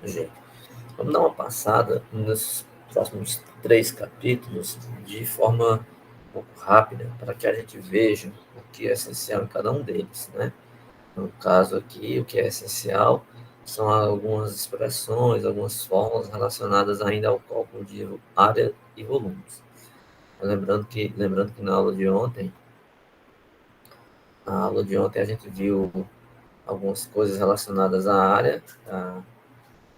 jeito. Vamos dar uma passada nos próximos 3 capítulos de forma um pouco rápida, para que a gente veja o que é essencial em cada um deles, né? No caso aqui, o que é essencial são algumas expressões, algumas fórmulas relacionadas ainda ao cálculo de área e volumes. Lembrando que na aula de ontem a gente viu algumas coisas relacionadas à área, à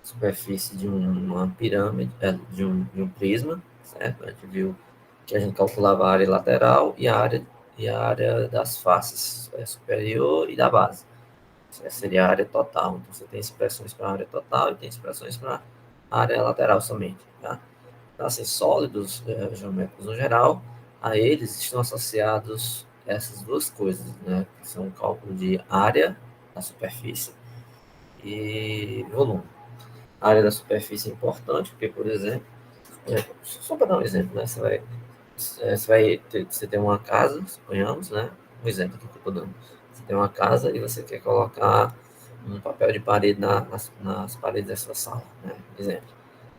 superfície de uma pirâmide, de um prisma, certo? A gente viu que a gente calculava a área lateral e a área das faces superior e da base. Essa seria a área total. Então, você tem expressões para a área total e tem expressões para a área lateral somente. Tá? Então, assim, sólidos geométricos no geral, a eles estão associados essas duas coisas, né? Que são o cálculo de área da superfície e volume. A área da superfície é importante, porque, por exemplo, só para dar um exemplo, né? Você tem uma casa, suponhamos, né? Um exemplo que eu estou dando. Você tem uma casa e você quer colocar um papel de parede nas paredes da sua sala, né? Exemplo.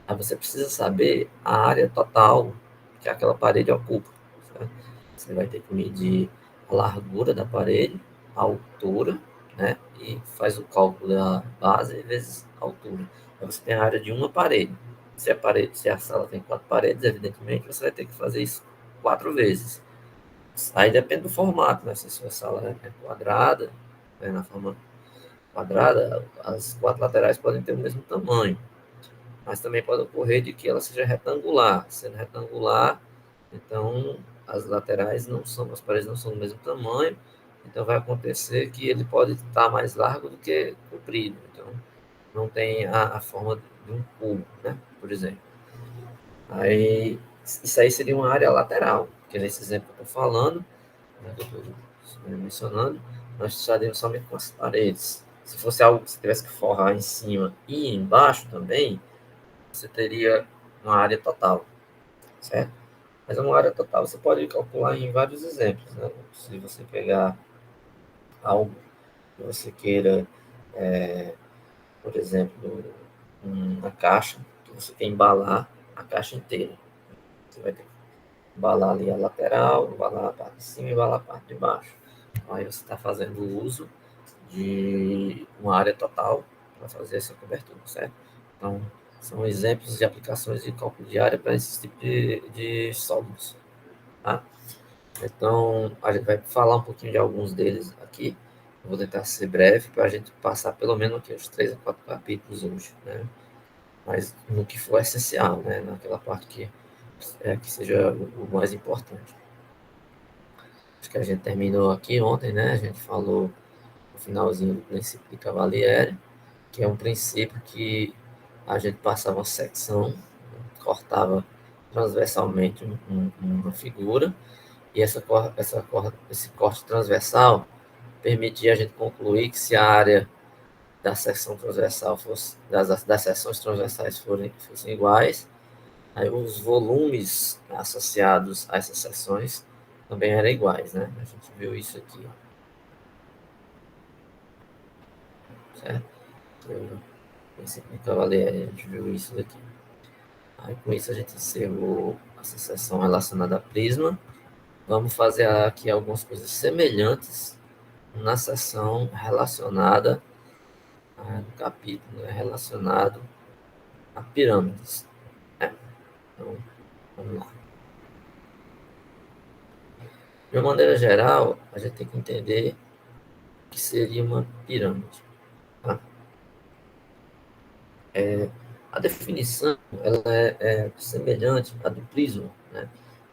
Aí você precisa saber a área total que aquela parede ocupa, certo? Você vai ter que medir a largura da parede, a altura, né? E faz o cálculo da base vezes a altura. Aí você tem a área de uma parede. Se a sala tem 4 paredes, evidentemente você vai ter que fazer isso 4 vezes. Aí depende do formato, né? Se a sua sala é quadrada, né? Na forma quadrada, as 4 laterais podem ter o mesmo tamanho. Mas também pode ocorrer de que ela seja retangular. Sendo retangular, então as paredes não são do mesmo tamanho, então vai acontecer que ele pode estar mais largo do que comprido. Então, não tem a forma de um cubo, né? Por exemplo. Aí, isso aí seria uma área lateral, porque nesse exemplo que eu estou falando, né, que eu estou mencionando, nós estaríamos somente com as paredes. Se fosse algo que você tivesse que forrar em cima e embaixo também, você teria uma área total, certo? Mas uma área total você pode calcular em vários exemplos, né? Se você pegar algo que você queira, por exemplo, uma caixa, que você quer embalar a caixa inteira. Você vai ter que embalar ali a lateral, embalar a parte de cima e embalar a parte de baixo. Então, aí você está fazendo uso de uma área total para fazer essa cobertura, certo? Então, são exemplos de aplicações de cálculo de área para esse tipo de sólidos. Tá? Então, a gente vai falar um pouquinho de alguns deles aqui. Eu vou tentar ser breve para a gente passar pelo menos aqui os 3 a 4 capítulos hoje, né? Mas no que for essencial, né? Naquela parte que seja o mais importante. Acho que a gente terminou aqui ontem, né? A gente falou no finalzinho do princípio de Cavalieri, que é um princípio que a gente passava uma secção, cortava transversalmente uma figura, e esse corte transversal permitia a gente concluir que se a área da seção transversal das seções transversais fossem iguais, aí os volumes associados a essas seções também eram iguais, né? A gente viu isso aqui, certo? Princípio de Cavalieri, a gente viu isso daqui. Aí com isso a gente encerrou essa sessão relacionada a prisma. Vamos fazer aqui algumas coisas semelhantes na sessão relacionada no capítulo, né, relacionado a pirâmides. Né? Então, vamos lá. De uma maneira geral, a gente tem que entender o que seria uma pirâmide. Tá? A definição ela é semelhante à do prisma. Né?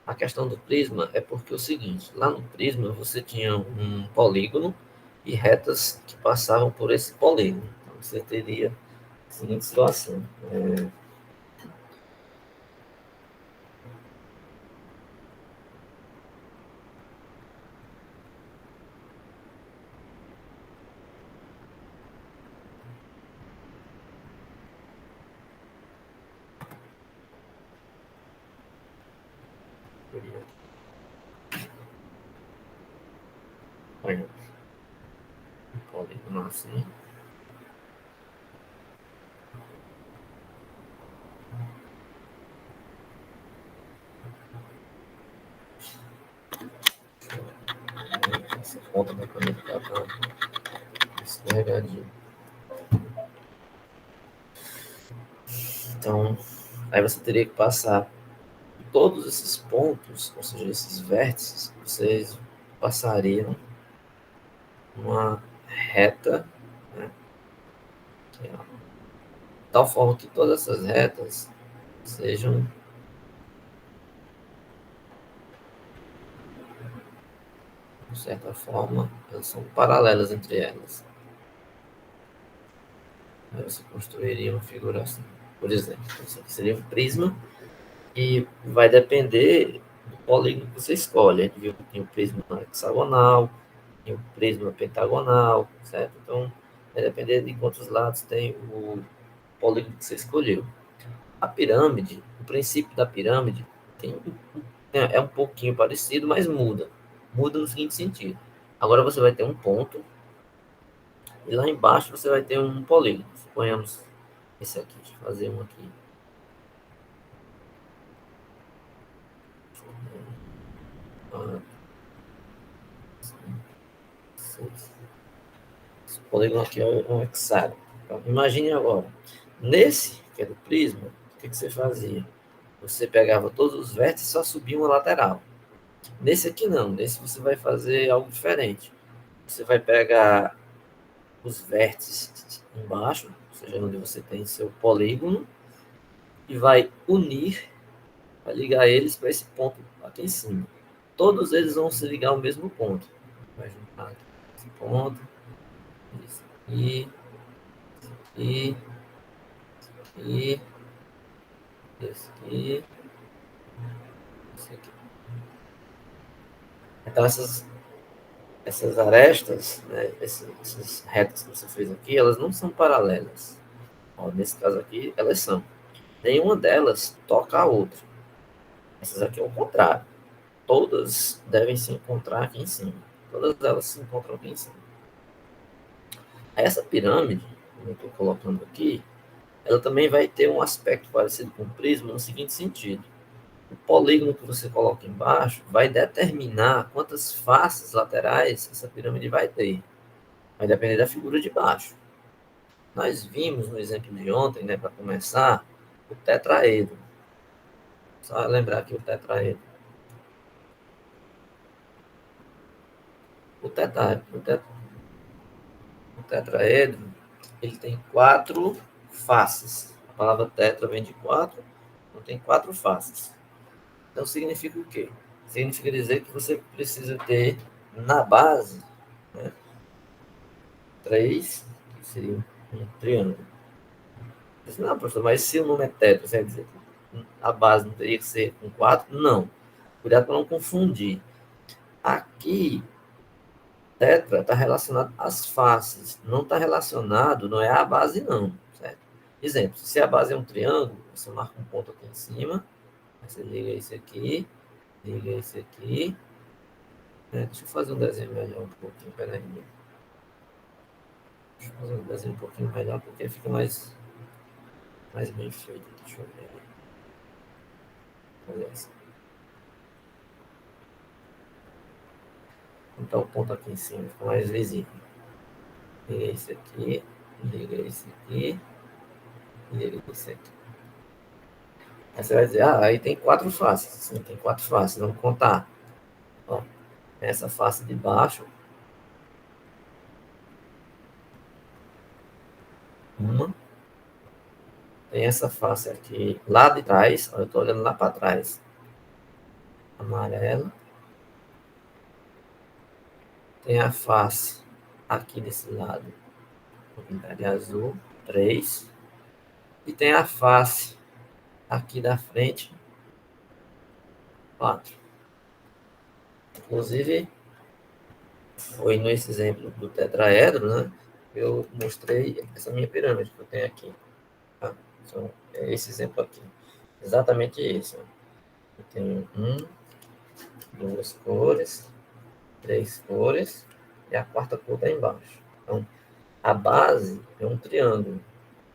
A questão do prisma é porque é o seguinte, lá no prisma você tinha um polígono e retas que passavam por esse polígono. Então, você teria a seguinte situação. Olha, um polígono assim. Essa ponta da caneta tá escorregadinha. Então, aí você teria que passar todos esses pontos, ou seja, esses vértices, vocês passariam uma reta, né, de tal forma que todas essas retas sejam, de certa forma, elas são paralelas entre elas. Aí você construiria uma figura assim. Por exemplo, isso aqui seria um prisma e vai depender do polígono que você escolhe. A gente viu que tem o prisma hexagonal, tem o prisma pentagonal, certo? Então, vai depender de quantos lados tem o polígono que você escolheu. A pirâmide, o princípio da pirâmide é um pouquinho parecido, mas muda. Muda no seguinte sentido. Agora você vai ter um ponto e lá embaixo você vai ter um polígono. Suponhamos esse aqui. Deixa eu fazer um aqui. Esse polígono aqui é um hexágono. Então, imagine agora. Nesse, que é do prisma, o que você fazia? Você pegava todos os vértices e só subia uma lateral. Nesse aqui não. Nesse você vai fazer algo diferente. Você vai pegar os vértices embaixo, ou seja, onde você tem seu polígono, e vai unir, vai ligar eles para esse ponto aqui em cima. Todos eles vão se ligar ao mesmo ponto. Vai juntar aqui esse ponto, isso aqui, e e esse aqui, esse aqui. Então essas arestas, né, essas retas que você fez aqui, elas não são paralelas. Ó, nesse caso aqui, elas são. Nenhuma delas toca a outra. Essas aqui é o contrário. Todas devem se encontrar aqui em cima. Todas elas se encontram aqui em cima. Essa pirâmide, como eu estou colocando aqui, ela também vai ter um aspecto parecido com o prisma no seguinte sentido. O polígono que você coloca embaixo vai determinar quantas faces laterais essa pirâmide vai ter. Vai depender da figura de baixo. Nós vimos no exemplo de ontem, né, para começar, o tetraedro. Só lembrar aqui o tetraedro. O tetraedro, ele tem 4 faces. A palavra tetra vem de 4, então tem 4 faces. Então significa o quê? Significa dizer que você precisa ter na base, né, 3, que seria um triângulo. Não, professor, mas se o nome é tetra, você quer dizer que a base não teria que ser com 4? Não. Cuidado para não confundir. Aqui, tetra está relacionado às faces, não está relacionado, não é a base não, certo? Exemplo, se a base é um triângulo, você marca um ponto aqui em cima, você liga esse aqui, deixa eu fazer um desenho melhor um pouquinho, peraí. Deixa eu fazer um desenho um pouquinho melhor, porque fica mais bem feito, deixa eu ver. Olha assim. Então, o ponto aqui em cima fica mais visível. Liga esse aqui, liga esse aqui, liga esse aqui. Aí você vai dizer, aí tem 4 faces. Sim, tem 4 faces, vamos contar. Ó, essa face de baixo, uma. Tem essa face aqui lá de trás, ó, eu estou olhando lá para trás. Amarela. Tem a face aqui desse lado, vou pintar de azul, 3. E tem a face aqui da frente, 4. Inclusive, foi nesse exemplo do tetraedro, né? Eu mostrei essa minha pirâmide que eu tenho aqui. Tá? Então, é esse exemplo aqui. Exatamente esse. Ó. Eu tenho 2 cores, 3 cores, e a quarta cor está embaixo. Então, a base é um triângulo.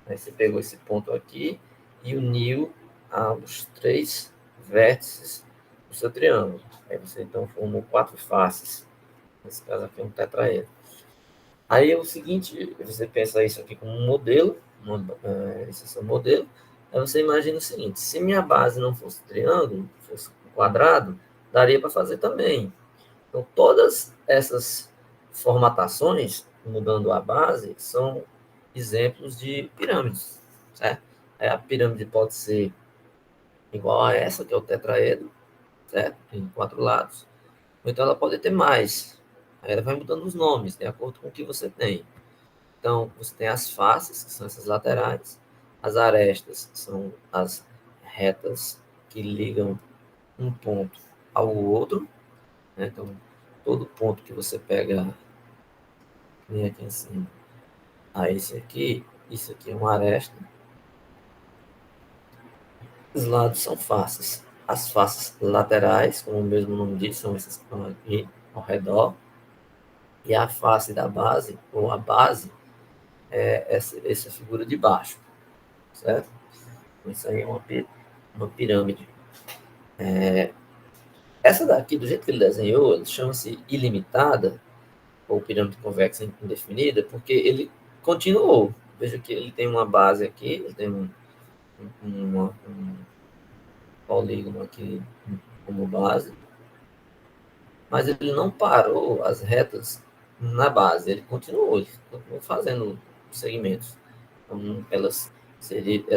Aí você pegou esse ponto aqui e uniu aos 3 vértices do seu triângulo. Aí você então formou 4 faces. Nesse caso aqui é um tetraedro. Aí é o seguinte, você pensa isso aqui como um modelo, esse é o seu modelo, aí você imagina o seguinte, se minha base não fosse triângulo, fosse quadrado, daria para fazer também. Então, todas essas formatações, mudando a base, são exemplos de pirâmides, certo? Aí a pirâmide pode ser igual a essa, que é o tetraedro, certo? Tem 4 lados. Ou então ela pode ter mais. Aí ela vai mudando os nomes, de acordo com o que você tem. Então, você tem as faces, que são essas laterais. As arestas, que são as retas que ligam um ponto ao outro, né? Então, todo ponto que você pega, vem aqui em cima, a esse aqui, isso aqui é uma aresta. Os lados são faces. As faces laterais, como o mesmo nome diz, são essas que estão aqui ao redor. E a face da base, ou a base, é essa figura de baixo, certo? Então, isso aí é uma pirâmide. Essa daqui, do jeito que ele desenhou, ele chama-se ilimitada, ou pirâmide convexa indefinida, porque ele continuou. Veja que ele tem uma base aqui, ele tem um polígono aqui como base, mas ele não parou as retas na base, ele continuou fazendo segmentos. Então, ela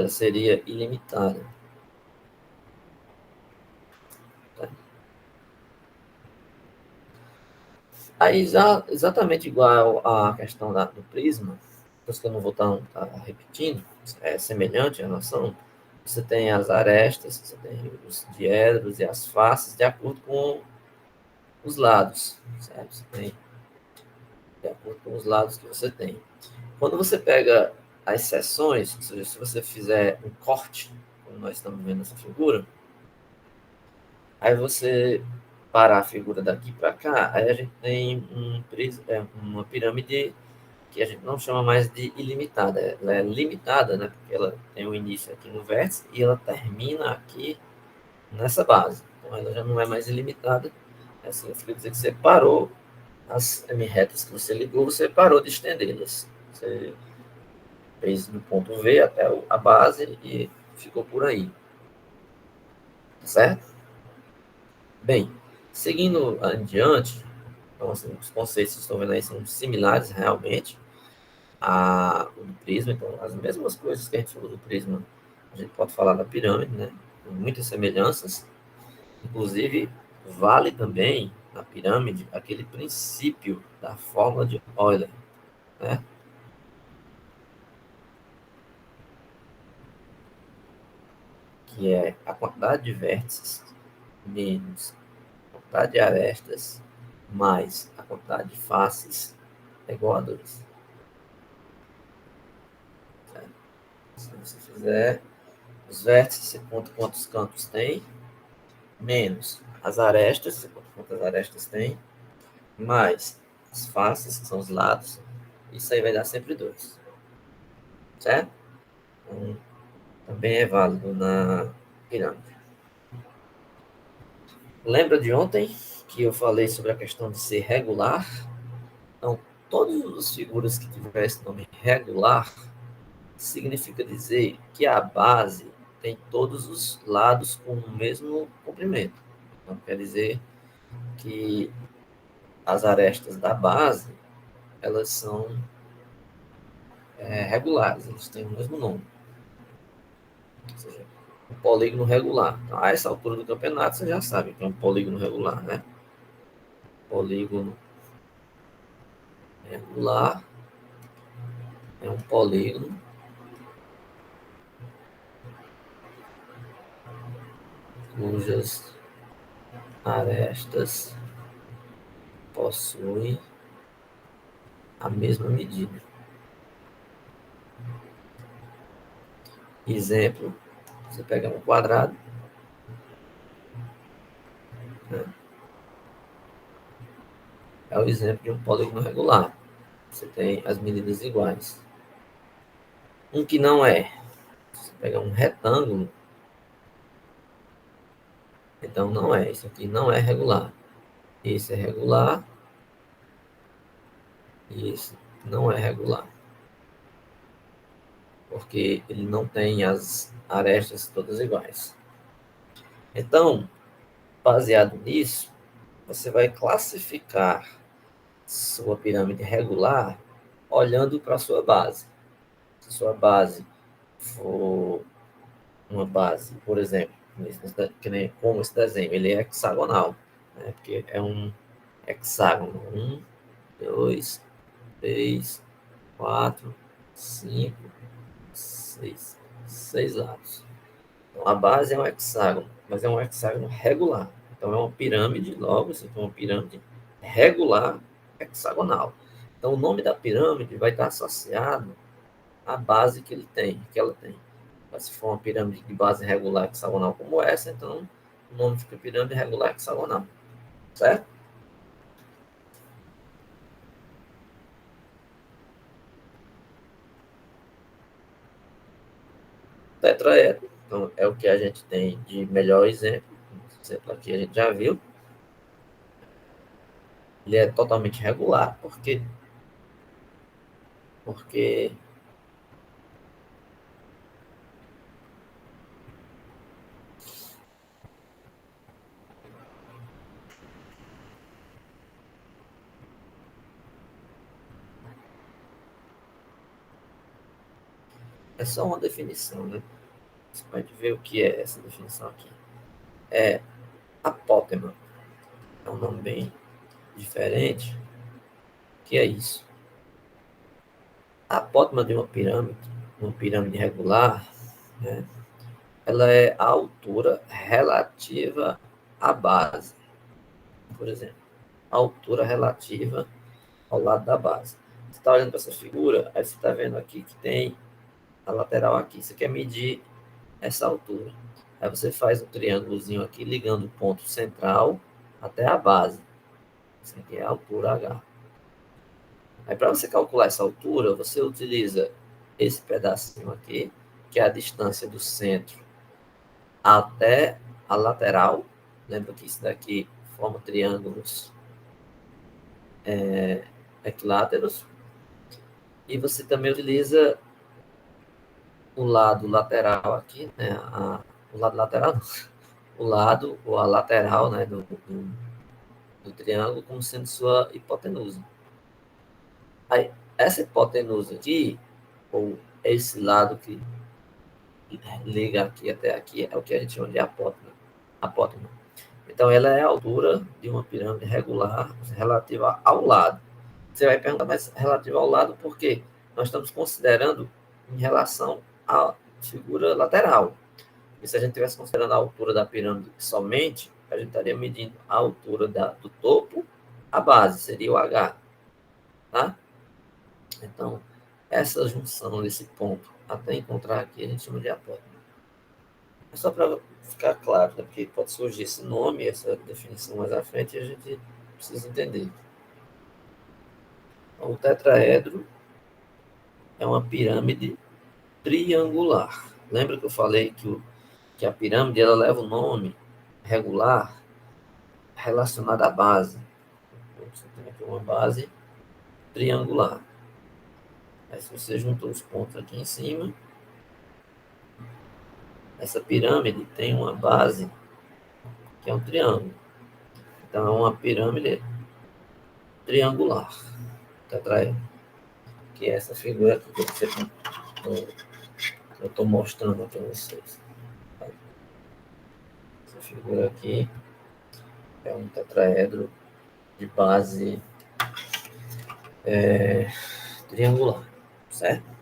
seria ilimitada. Tá? Aí, exatamente igual à questão do prisma, por isso que eu não vou estar repetindo, é semelhante a relação, você tem as arestas, você tem os diedros e as faces de acordo com os lados, certo? Você tem de acordo com os lados que você tem. Quando você pega as seções, ou seja, se você fizer um corte, como nós estamos vendo essa figura, aí você parar a figura daqui para cá, aí a gente tem uma pirâmide que a gente não chama mais de ilimitada, ela é limitada, né? Porque ela tem um início aqui no vértice e ela termina aqui nessa base. Então ela já não é mais ilimitada. Assim, quer dizer que você parou as M-retas que você ligou, você parou de estendê-las. Você fez do ponto V até a base e ficou por aí, certo? Bem, seguindo adiante, então, assim, os conceitos que estão vendo aí são similares realmente o do prisma, então as mesmas coisas que a gente falou do prisma, a gente pode falar da pirâmide, né? Tem muitas semelhanças, inclusive vale também na pirâmide aquele princípio da fórmula de Euler, né? Que é a quantidade de vértices menos a quantidade de arestas mais a quantidade de faces é igual a 2. Certo? Se você fizer os vértices, você conta quantos cantos tem, menos as arestas, você conta quantas arestas tem, mais as faces, que são os lados, isso aí vai dar sempre 2. Certo? Então, também é válido na pirâmide. Lembra de ontem que eu falei sobre a questão de ser regular? Então, todas as figuras que tivessem nome regular significa dizer que a base tem todos os lados com o mesmo comprimento. Então, quer dizer que as arestas da base, elas são regulares, eles têm o mesmo nome. Ou seja, um polígono regular. Então, a essa altura do campeonato, você já sabe que é um polígono regular, né? Polígono regular é um polígono cujas arestas possuem a mesma medida. Exemplo, você pega um quadrado, né? É o exemplo de um polígono regular. Você tem as medidas iguais. Um que não é, você pega um retângulo, então não é. Isso aqui não é regular. Esse é regular, E isso não é regular, porque ele não tem as arestas todas iguais. Então, baseado nisso, você vai classificar sua pirâmide regular olhando para a sua base. Se sua base for uma base, por exemplo, que nem como esse desenho, ele é hexagonal, né? Porque é um hexágono. Um, dois, três, quatro, cinco, seis. Seis lados. Então, a base é um hexágono, mas é um hexágono regular. Então, é uma pirâmide, logo, isso aqui é uma pirâmide regular hexagonal. Então, o nome da pirâmide vai estar associado à base que ele tem, que ela tem. Mas se for uma pirâmide de base regular hexagonal como essa, então o nome fica pirâmide regular hexagonal, certo? Tetraedro, então é o que a gente tem de melhor exemplo. Esse exemplo aqui a gente já viu. Ele é totalmente regular, porque é só uma definição, né? Você pode ver o que é essa definição aqui. É apótema. É um nome bem diferente. O que é isso? A apótema de uma pirâmide regular, né? Ela é a altura relativa à base. Por exemplo, a altura relativa ao lado da base. Você está olhando para essa figura, aí você está vendo aqui que tem a lateral aqui. Você quer medir essa altura. Aí você faz um triângulozinho aqui, ligando o ponto central até a base. Isso aqui é a altura H. Aí, para você calcular essa altura, você utiliza esse pedacinho aqui, que é a distância do centro até a lateral. Lembra que isso daqui forma triângulos equiláteros. E você também utiliza o lado lateral aqui, né? O lado lateral, não. O lado ou a lateral, né, do triângulo como sendo sua hipotenusa. Aí, essa hipotenusa aqui, ou esse lado que liga aqui até aqui, é o que a gente chama de apótema. Apótema. Então, ela é a altura de uma pirâmide regular relativa ao lado. Você vai perguntar, mas relativa ao lado, por quê? Nós estamos considerando em relação à figura lateral. E se a gente estivesse considerando a altura da pirâmide somente, a gente estaria medindo a altura do topo à base, seria o H. Tá? Então, essa junção desse ponto até encontrar aqui, a gente chama de apótema. É só para ficar claro, né? Porque pode surgir esse nome, essa definição mais à frente, e a gente precisa entender. Então, o tetraedro é uma pirâmide triangular. Lembra que eu falei que a pirâmide ela leva o nome regular relacionado à base? Você tem aqui uma base triangular. Aí, se você junta os pontos aqui em cima, essa pirâmide tem uma base que é um triângulo. Então, é uma pirâmide triangular, tetraedro, que é essa figura aqui eu estou mostrando aqui para vocês. Essa figura aqui é um tetraedro de base triangular, certo?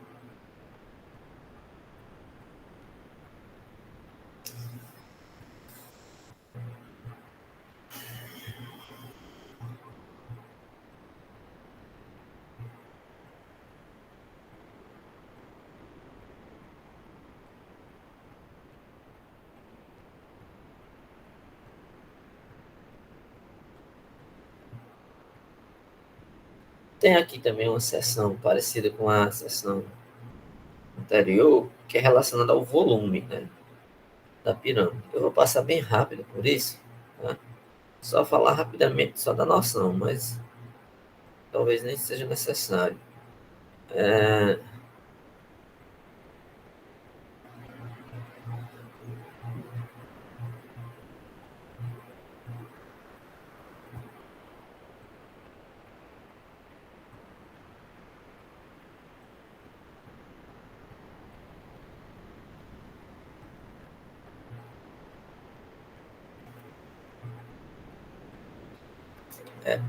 Tem aqui também uma seção parecida com a seção anterior, que é relacionada ao volume, né, da pirâmide. Eu vou passar bem rápido por isso, tá? Só falar rapidamente, só da noção, mas talvez nem seja necessário.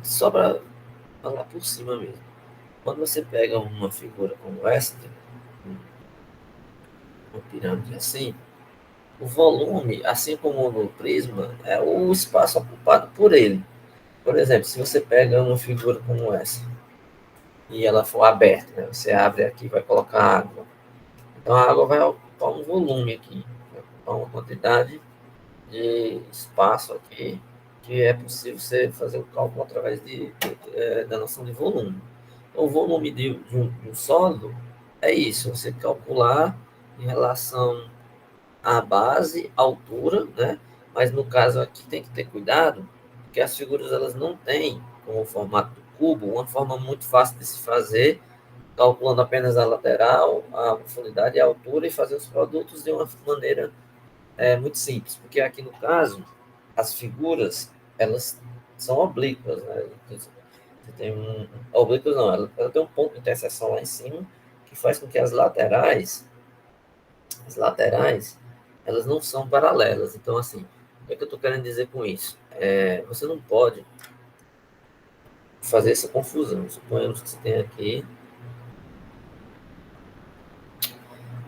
Só para falar por cima mesmo. Quando você pega uma figura como essa, uma pirâmide assim, o volume, assim como no prisma, é o espaço ocupado por ele. Por exemplo, se você pega uma figura como essa e ela for aberta, né? Você abre aqui e vai colocar água. Então a água vai ocupar um volume aqui, vai ocupar uma quantidade de espaço aqui que é possível você fazer o cálculo através da noção de volume. Então, o volume de um sólido é isso, você calcular em relação à base, altura, né? Mas no caso aqui tem que ter cuidado, porque as figuras elas não têm, como o formato do cubo, uma forma muito fácil de se fazer, calculando apenas a lateral, a profundidade e a altura e fazer os produtos de uma maneira muito simples, porque aqui no caso, as figuras, elas são oblíquas, né? Você tem oblíquas não, ela tem um ponto de interseção lá em cima, que faz com que as laterais, elas não são paralelas. Então, assim, o que é que eu estou querendo dizer com isso? Você não pode fazer essa confusão. Suponhamos que você tem aqui.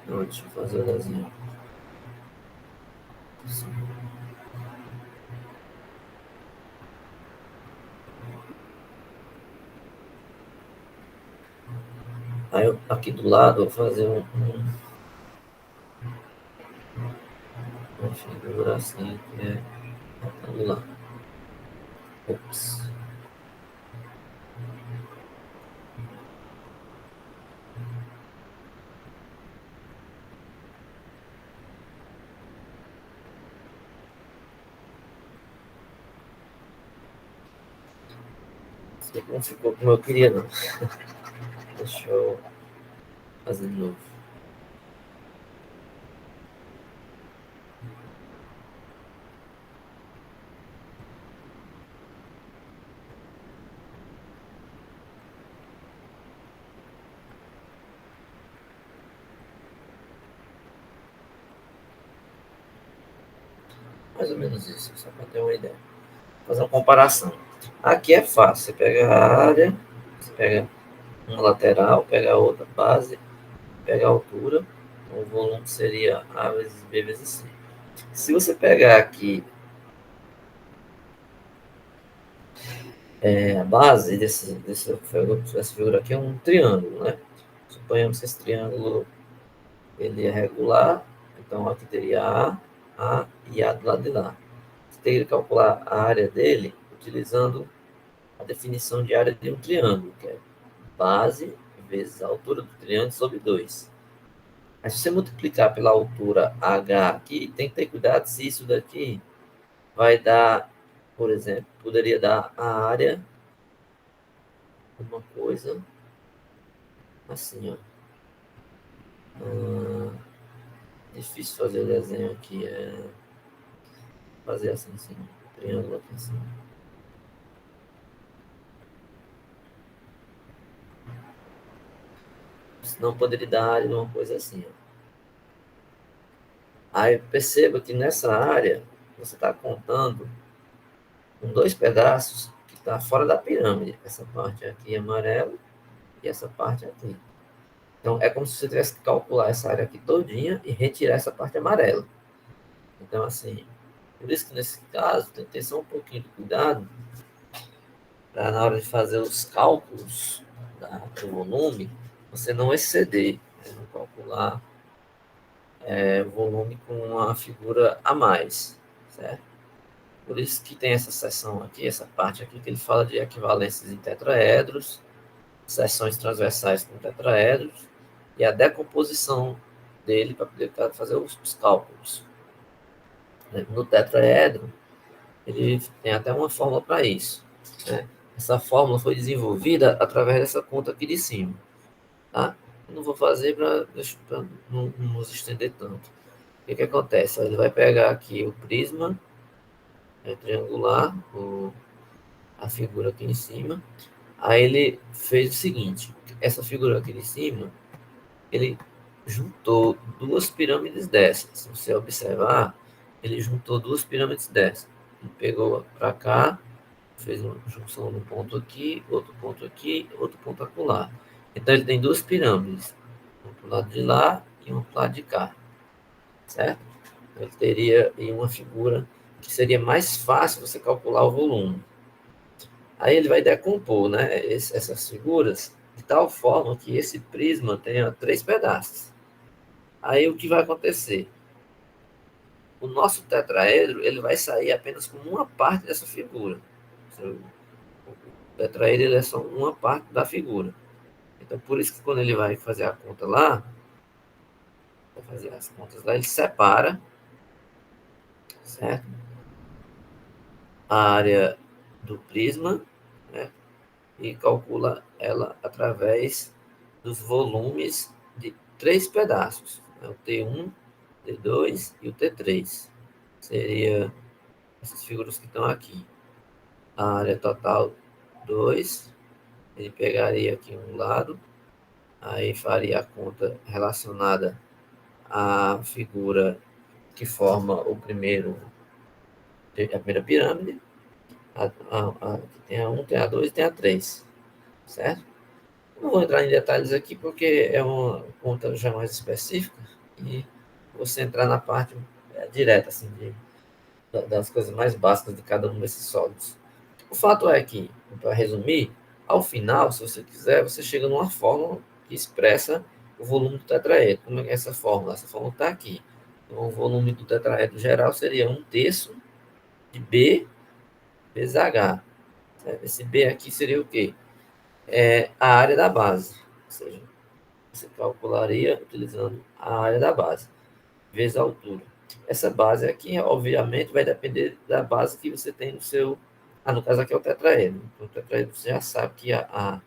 Não, deixa eu fazer o desenho. Aí, aqui do lado, eu vou fazer uma figura assim, que é retangular. Ops. Não ficou como eu queria, não. Deixa eu fazer de novo. Mais ou menos isso, só para ter uma ideia. Fazer uma comparação. Aqui é fácil. Você pega a área, você pega uma lateral, pega a outra base, pega a altura. Então, o volume seria A vezes B vezes C. Se você pegar aqui a base dessa figura aqui é um triângulo, né? Suponhamos que esse triângulo ele é regular, então aqui teria A e A do lado de lá. Você teria que calcular a área dele utilizando a definição de área de um triângulo, que é base vezes a altura do triângulo sobre 2. Aí, se você multiplicar pela altura H aqui, tem que ter cuidado se isso daqui vai dar, por exemplo, poderia dar a área, uma coisa assim, ó. Difícil fazer o desenho aqui, fazer assim, triângulo aqui assim. Senão poderia dar a área de uma coisa assim, ó. Aí perceba que nessa área você está contando com dois pedaços que está fora da pirâmide. Essa parte aqui é amarela e essa parte aqui. Então é como se você tivesse que calcular essa área aqui todinha e retirar essa parte amarela. Então, assim, por isso que nesse caso tem que ter só um pouquinho de cuidado para na hora de fazer os cálculos do volume, você não exceder, né? Não calcular o volume com uma figura a mais, certo? Por isso que tem essa seção aqui, essa parte aqui, que ele fala de equivalências em tetraedros, seções transversais com tetraedros, e a decomposição dele para poder fazer os cálculos. No tetraedro, ele tem até uma fórmula para isso, né? Essa fórmula foi desenvolvida através dessa conta aqui de cima, tá? Eu não vou fazer para não nos estender tanto. O que acontece? Ele vai pegar aqui o prisma triangular, a figura aqui em cima. Aí ele fez o seguinte: essa figura aqui de cima, ele juntou duas pirâmides dessas. Se você observar, ele juntou duas pirâmides dessas. Ele pegou para cá, fez uma junção de um ponto aqui, outro ponto acolá. Então ele tem duas pirâmides, um para o lado de lá e um para o lado de cá, certo? Então, ele teria aí uma figura que seria mais fácil você calcular o volume. Aí ele vai decompor, né, essas figuras de tal forma que esse prisma tenha três pedaços. Aí o que vai acontecer? O nosso tetraedro ele vai sair apenas com uma parte dessa figura. O tetraedro ele é só uma parte da figura. Então por isso que quando ele vai fazer a conta lá, vai fazer as contas lá, ele separa, certo? A área do prisma, né? E calcula ela através dos volumes de três pedaços, né? O T1, T2 e o T3. Seria essas figuras que estão aqui. A área total 2, ele pegaria aqui um lado, aí faria a conta relacionada à figura que forma a primeira pirâmide, que tem a 1, tem a 2 e tem a 3, certo? Não vou entrar em detalhes aqui porque é uma conta já mais específica e você entrar na parte direta assim, das coisas mais básicas de cada um desses sólidos. O fato é que, para resumir, ao final, se você quiser, você chega numa fórmula que expressa o volume do tetraedro. Como é essa fórmula? Essa fórmula está aqui. Então, o volume do tetraedro geral seria 1/3 de B vezes H. Certo? Esse B aqui seria o quê? É a área da base. Ou seja, você calcularia utilizando a área da base, vezes a altura. Essa base aqui, obviamente, vai depender da base que você tem no seu... no caso aqui é o tetraedro. Então, o tetraedro você já sabe que a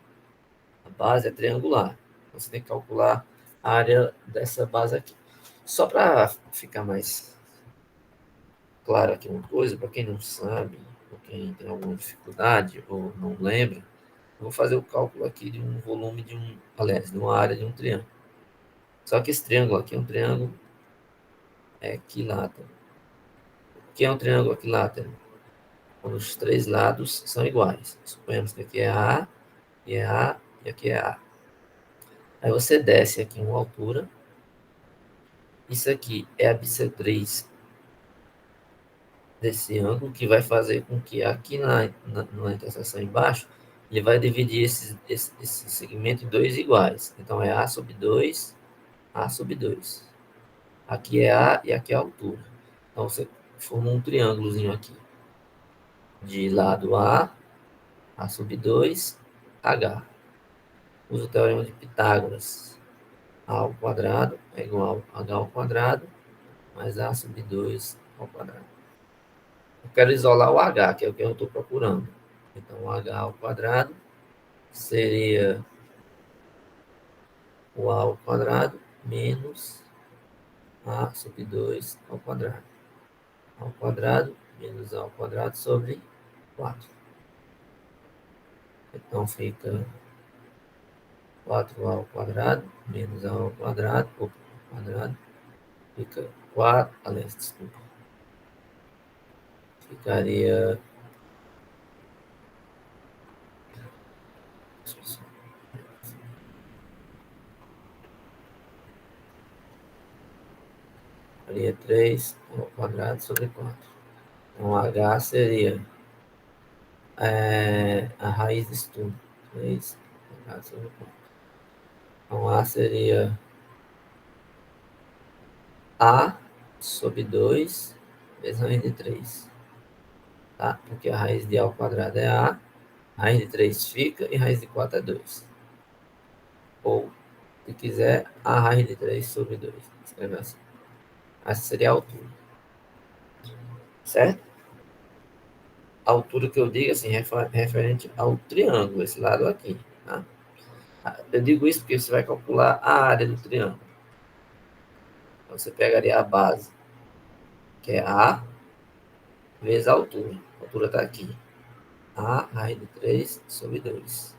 base é triangular. Então, você tem que calcular a área dessa base aqui. Só para ficar mais claro aqui uma coisa, para quem não sabe, ou quem tem alguma dificuldade, ou não lembra, eu vou fazer o cálculo aqui de um volume de um, aliás, de uma área de um triângulo. Só que esse triângulo aqui é um triângulo equilátero. O que é um triângulo equilátero? Quando os três lados são iguais. Suponhamos que aqui é A, e é A, e aqui é A. Aí você desce aqui uma altura. Isso aqui é a bissetriz desse ângulo, que vai fazer com que aqui na interseção embaixo, ele vai dividir esse segmento em dois iguais. Então, é A sobre 2, A sobre 2. Aqui é A e aqui é a altura. Então, você forma um triângulozinho aqui. De lado A sobre 2, H. Usa o teorema de Pitágoras. A ao quadrado é igual a H ao quadrado mais A sobre 2 ao quadrado. Eu quero isolar o H, que é o que eu estou procurando. Então, o H ao quadrado seria o A ao quadrado menos A sobre 2 ao quadrado. A ao quadrado menos A ao quadrado sobre 4. Então, fica 4A ao quadrado menos A ao quadrado, fica 4, aliás, desculpa, ficaria 3 ao quadrado sobre 4. Então, H seria a raiz disso tudo. 3 ao quadrado sobre 4. Então, A seria A sobre 2 vezes raiz de 3. Tá? Porque a raiz de A ao quadrado é A, raiz de 3 fica e raiz de 4 é 2. Ou, se quiser, A raiz de 3 sobre 2. Escreve assim. Essa seria a altura. Certo? A altura que eu digo, assim, referente ao triângulo, esse lado aqui, tá? Eu digo isso porque você vai calcular a área do triângulo. Então, você pegaria a base, que é A, vezes a altura. A altura está aqui. A raiz de 3 sobre 2.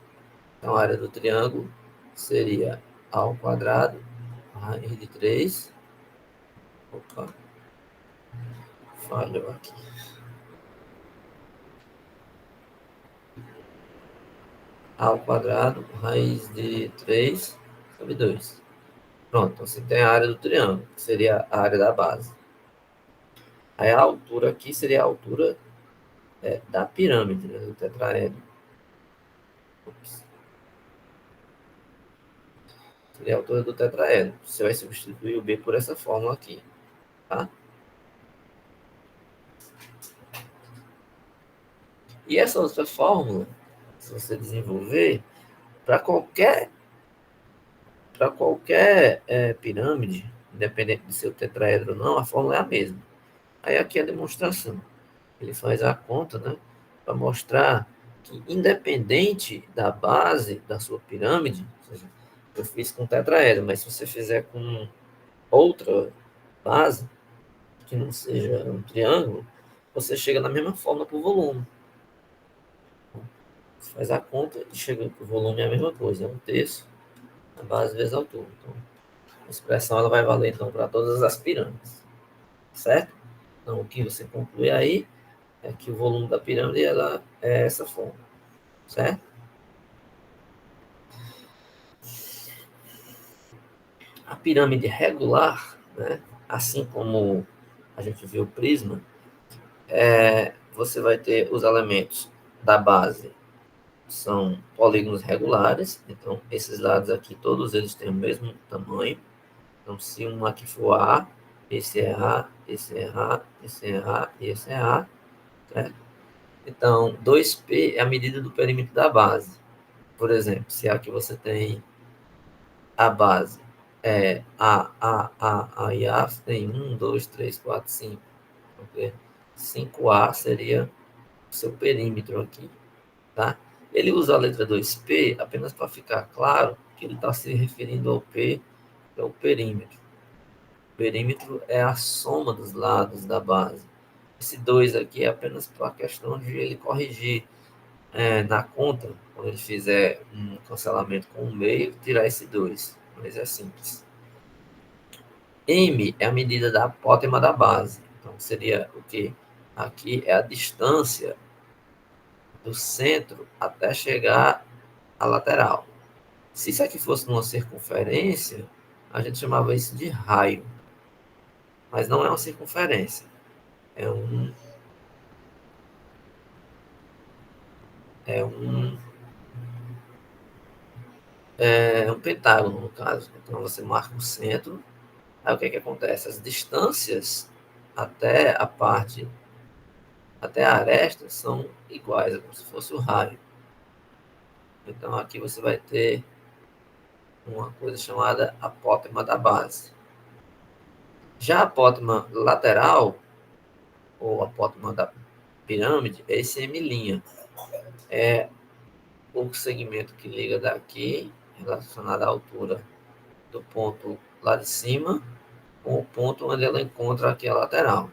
Então, a área do triângulo seria A ao quadrado, raiz de 3. Opa, falhou aqui. A ao quadrado, raiz de 3 sobre 2. Pronto, então você tem a área do triângulo, que seria a área da base. Aí a altura aqui seria a altura da pirâmide, né, do tetraedro. Ops. Seria a altura do tetraedro. Você vai substituir o B por essa fórmula aqui, tá? E essa outra fórmula, se você desenvolver, para qualquer pirâmide, independente de ser o tetraedro ou não, a fórmula é a mesma. Aí aqui é a demonstração. Ele faz a conta, né, para mostrar que independente da base da sua pirâmide, ou seja, eu fiz com tetraedro, mas se você fizer com outra base, que não seja um triângulo, você chega na mesma fórmula para o volume. Você faz a conta e chega que o volume é a mesma coisa, é 1/3 a base vezes a altura. Então, a expressão ela vai valer então para todas as pirâmides, certo? Então, o que você conclui aí é que o volume da pirâmide ela é essa forma, certo? A pirâmide regular, né, assim como a gente viu o prisma, você vai ter os elementos da base, são polígonos regulares, então esses lados aqui, todos eles têm o mesmo tamanho. Então, se um aqui for A, esse é A, esse é A, esse é A e esse é A, certo? Então, 2P é a medida do perímetro da base. Por exemplo, se aqui você tem a base A e A, tem 1, 2, 3, 4, 5. Okay? 5A seria o seu perímetro aqui, tá? Ele usa a letra 2P apenas para ficar claro que ele está se referindo ao P, que é o perímetro. O perímetro é a soma dos lados da base. Esse 2 aqui é apenas para a questão de ele corrigir na conta, quando ele fizer um cancelamento com o meio, tirar esse 2. Mas é simples. M é a medida da apótema da base. Então, seria o quê? Aqui é a distância do centro até chegar à lateral. Se isso aqui fosse numa circunferência, a gente chamava isso de raio. Mas não é uma circunferência. É um, é um, é um pentágono, no caso. Então, você marca o centro. Aí, o que acontece? As distâncias até a parte, até a aresta, são iguais, é como se fosse o raio. Então, aqui você vai ter uma coisa chamada apótema da base. Já a apótema lateral, ou apótema da pirâmide, é esse M'. É o segmento que liga daqui, relacionado à altura do ponto lá de cima, com o ponto onde ela encontra aqui a lateral.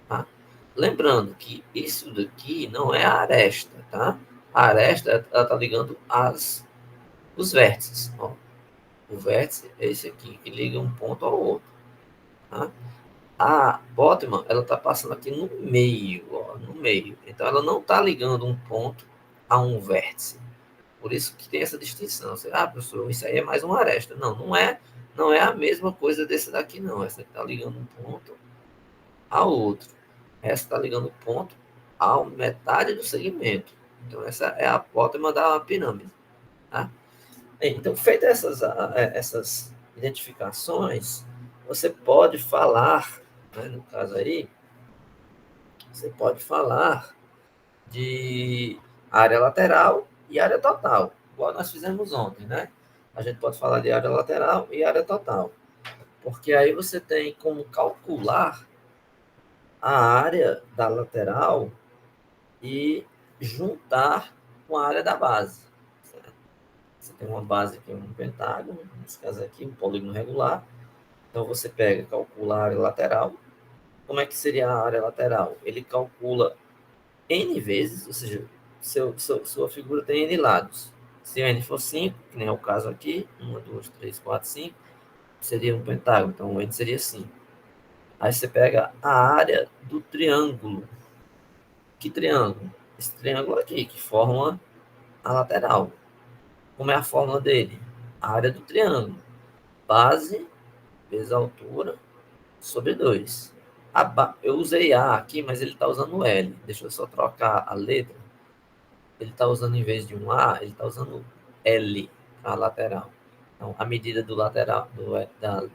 Tá? Lembrando que isso daqui não é a aresta, tá? A aresta está ligando os vértices. Ó. O vértice é esse aqui, que liga um ponto ao outro. Tá? A Botman, ela está passando aqui no meio, ó, no meio. Então, ela não está ligando um ponto a um vértice. Por isso que tem essa distinção. Você, professor, isso aí é mais uma aresta. Não, não é a mesma coisa desse daqui, não. Essa está ligando um ponto ao outro. Essa está ligando o ponto à metade do segmento. Então, essa é a apótema da pirâmide. Tá? Então, feitas essas identificações, você pode falar, né, no caso aí, você pode falar de área lateral e área total, igual nós fizemos ontem, né? A gente pode falar de área lateral e área total, porque aí você tem como calcular a área da lateral e juntar com a área da base. Certo? Você tem uma base aqui, um pentágono, nesse caso aqui, um polígono regular. Então você pega, calcula a área lateral. Como é que seria a área lateral? Ele calcula N vezes, ou seja, sua figura tem N lados. Se o N for 5, que nem é o caso aqui, 1, 2, 3, 4, 5, seria um pentágono, então o N seria 5. Aí você pega a área do triângulo. Que triângulo? Esse triângulo aqui, que forma a lateral. Como é a fórmula dele? A área do triângulo. Base vezes a altura sobre 2. Eu usei A aqui, mas ele está usando L. Deixa eu só trocar a letra. Ele está usando, em vez de um A, ele está usando L, a lateral. Então, a medida do lateral,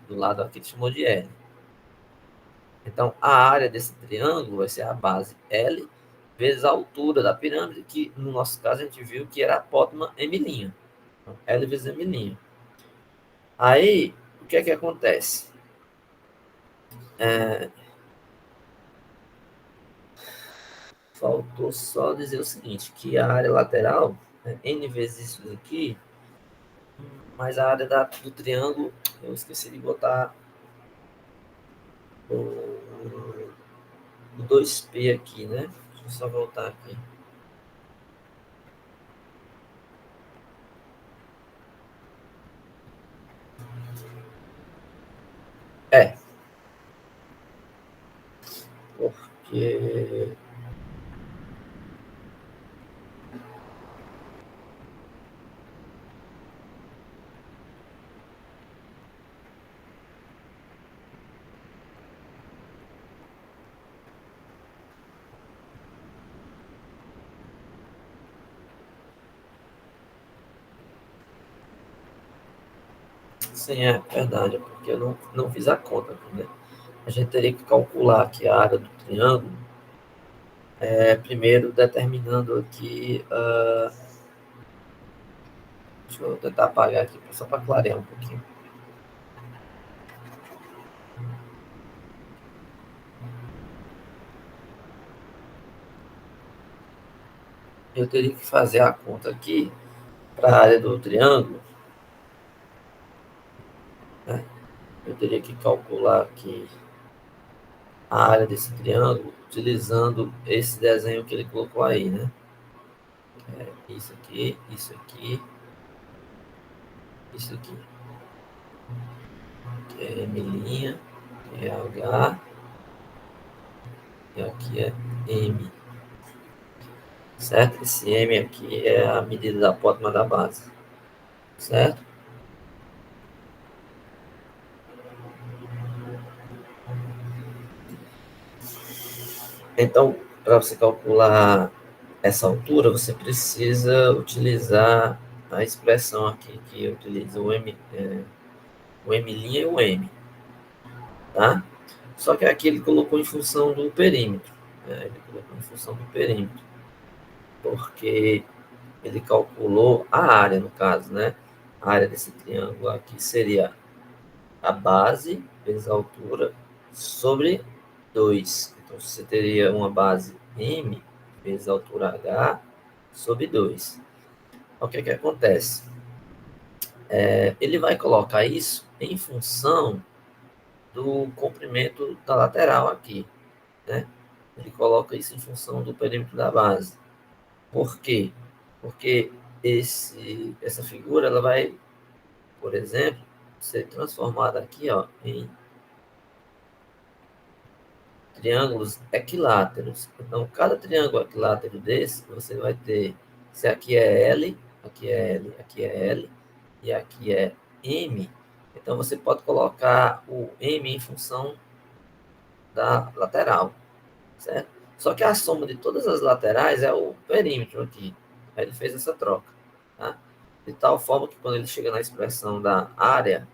do lado aqui, ele chamou de L. Então, a área desse triângulo vai ser a base L vezes a altura da pirâmide, que no nosso caso a gente viu que era a apótema M'. Então, L vezes M'. Aí, o que é que acontece? Faltou só dizer o seguinte, que a área lateral, N vezes isso aqui, mas a área do triângulo, eu esqueci de botar o 2P aqui, né? Deixa eu só voltar aqui. É, porque... Sim, é verdade, porque eu não fiz a conta aqui, né? A gente teria que calcular aqui a área do triângulo, primeiro determinando aqui, deixa eu tentar apagar aqui, só para clarear um pouquinho. Eu teria que fazer a conta aqui para a área do triângulo, né? Eu teria que calcular aqui a área desse triângulo utilizando esse desenho que ele colocou aí, né? Isso aqui, isso aqui, isso aqui. Que é M', que é H, e aqui é M. Certo? Esse M aqui é a medida da apótema da base. Certo? Então, para você calcular essa altura, você precisa utilizar a expressão aqui que utiliza o M' e o M. Tá? Só que aqui ele colocou em função do perímetro. Né? Ele colocou em função do perímetro. Porque ele calculou a área, no caso, né? A área desse triângulo aqui seria a base vezes a altura sobre 2. Então, você teria uma base M vezes a altura H sobre 2. O que é que acontece? Ele vai colocar isso em função do comprimento da lateral aqui, né? Ele coloca isso em função do perímetro da base. Por quê? Porque essa figura ela vai, por exemplo, ser transformada aqui, ó, em triângulos equiláteros. Então, cada triângulo equilátero desse, você vai ter, se aqui é L, aqui é L, aqui é L, e aqui é M, então você pode colocar o M em função da lateral, certo? Só que a soma de todas as laterais é o perímetro aqui. Aí ele fez essa troca, tá? De tal forma que quando ele chega na expressão da área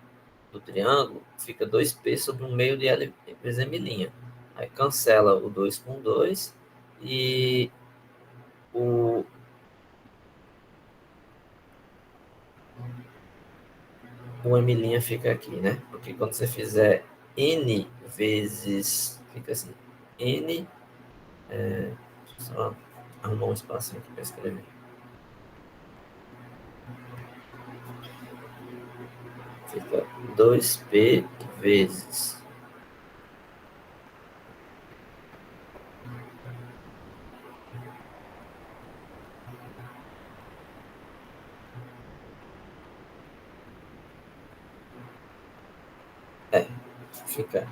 do triângulo, fica 2P sobre um meio de L vezes M'. Aí cancela o 2 com 2 e o, o M' fica aqui, né? Porque quando você fizer N vezes, fica assim, N, só arrumar um espacinho aqui para escrever. Fica 2P vezes fica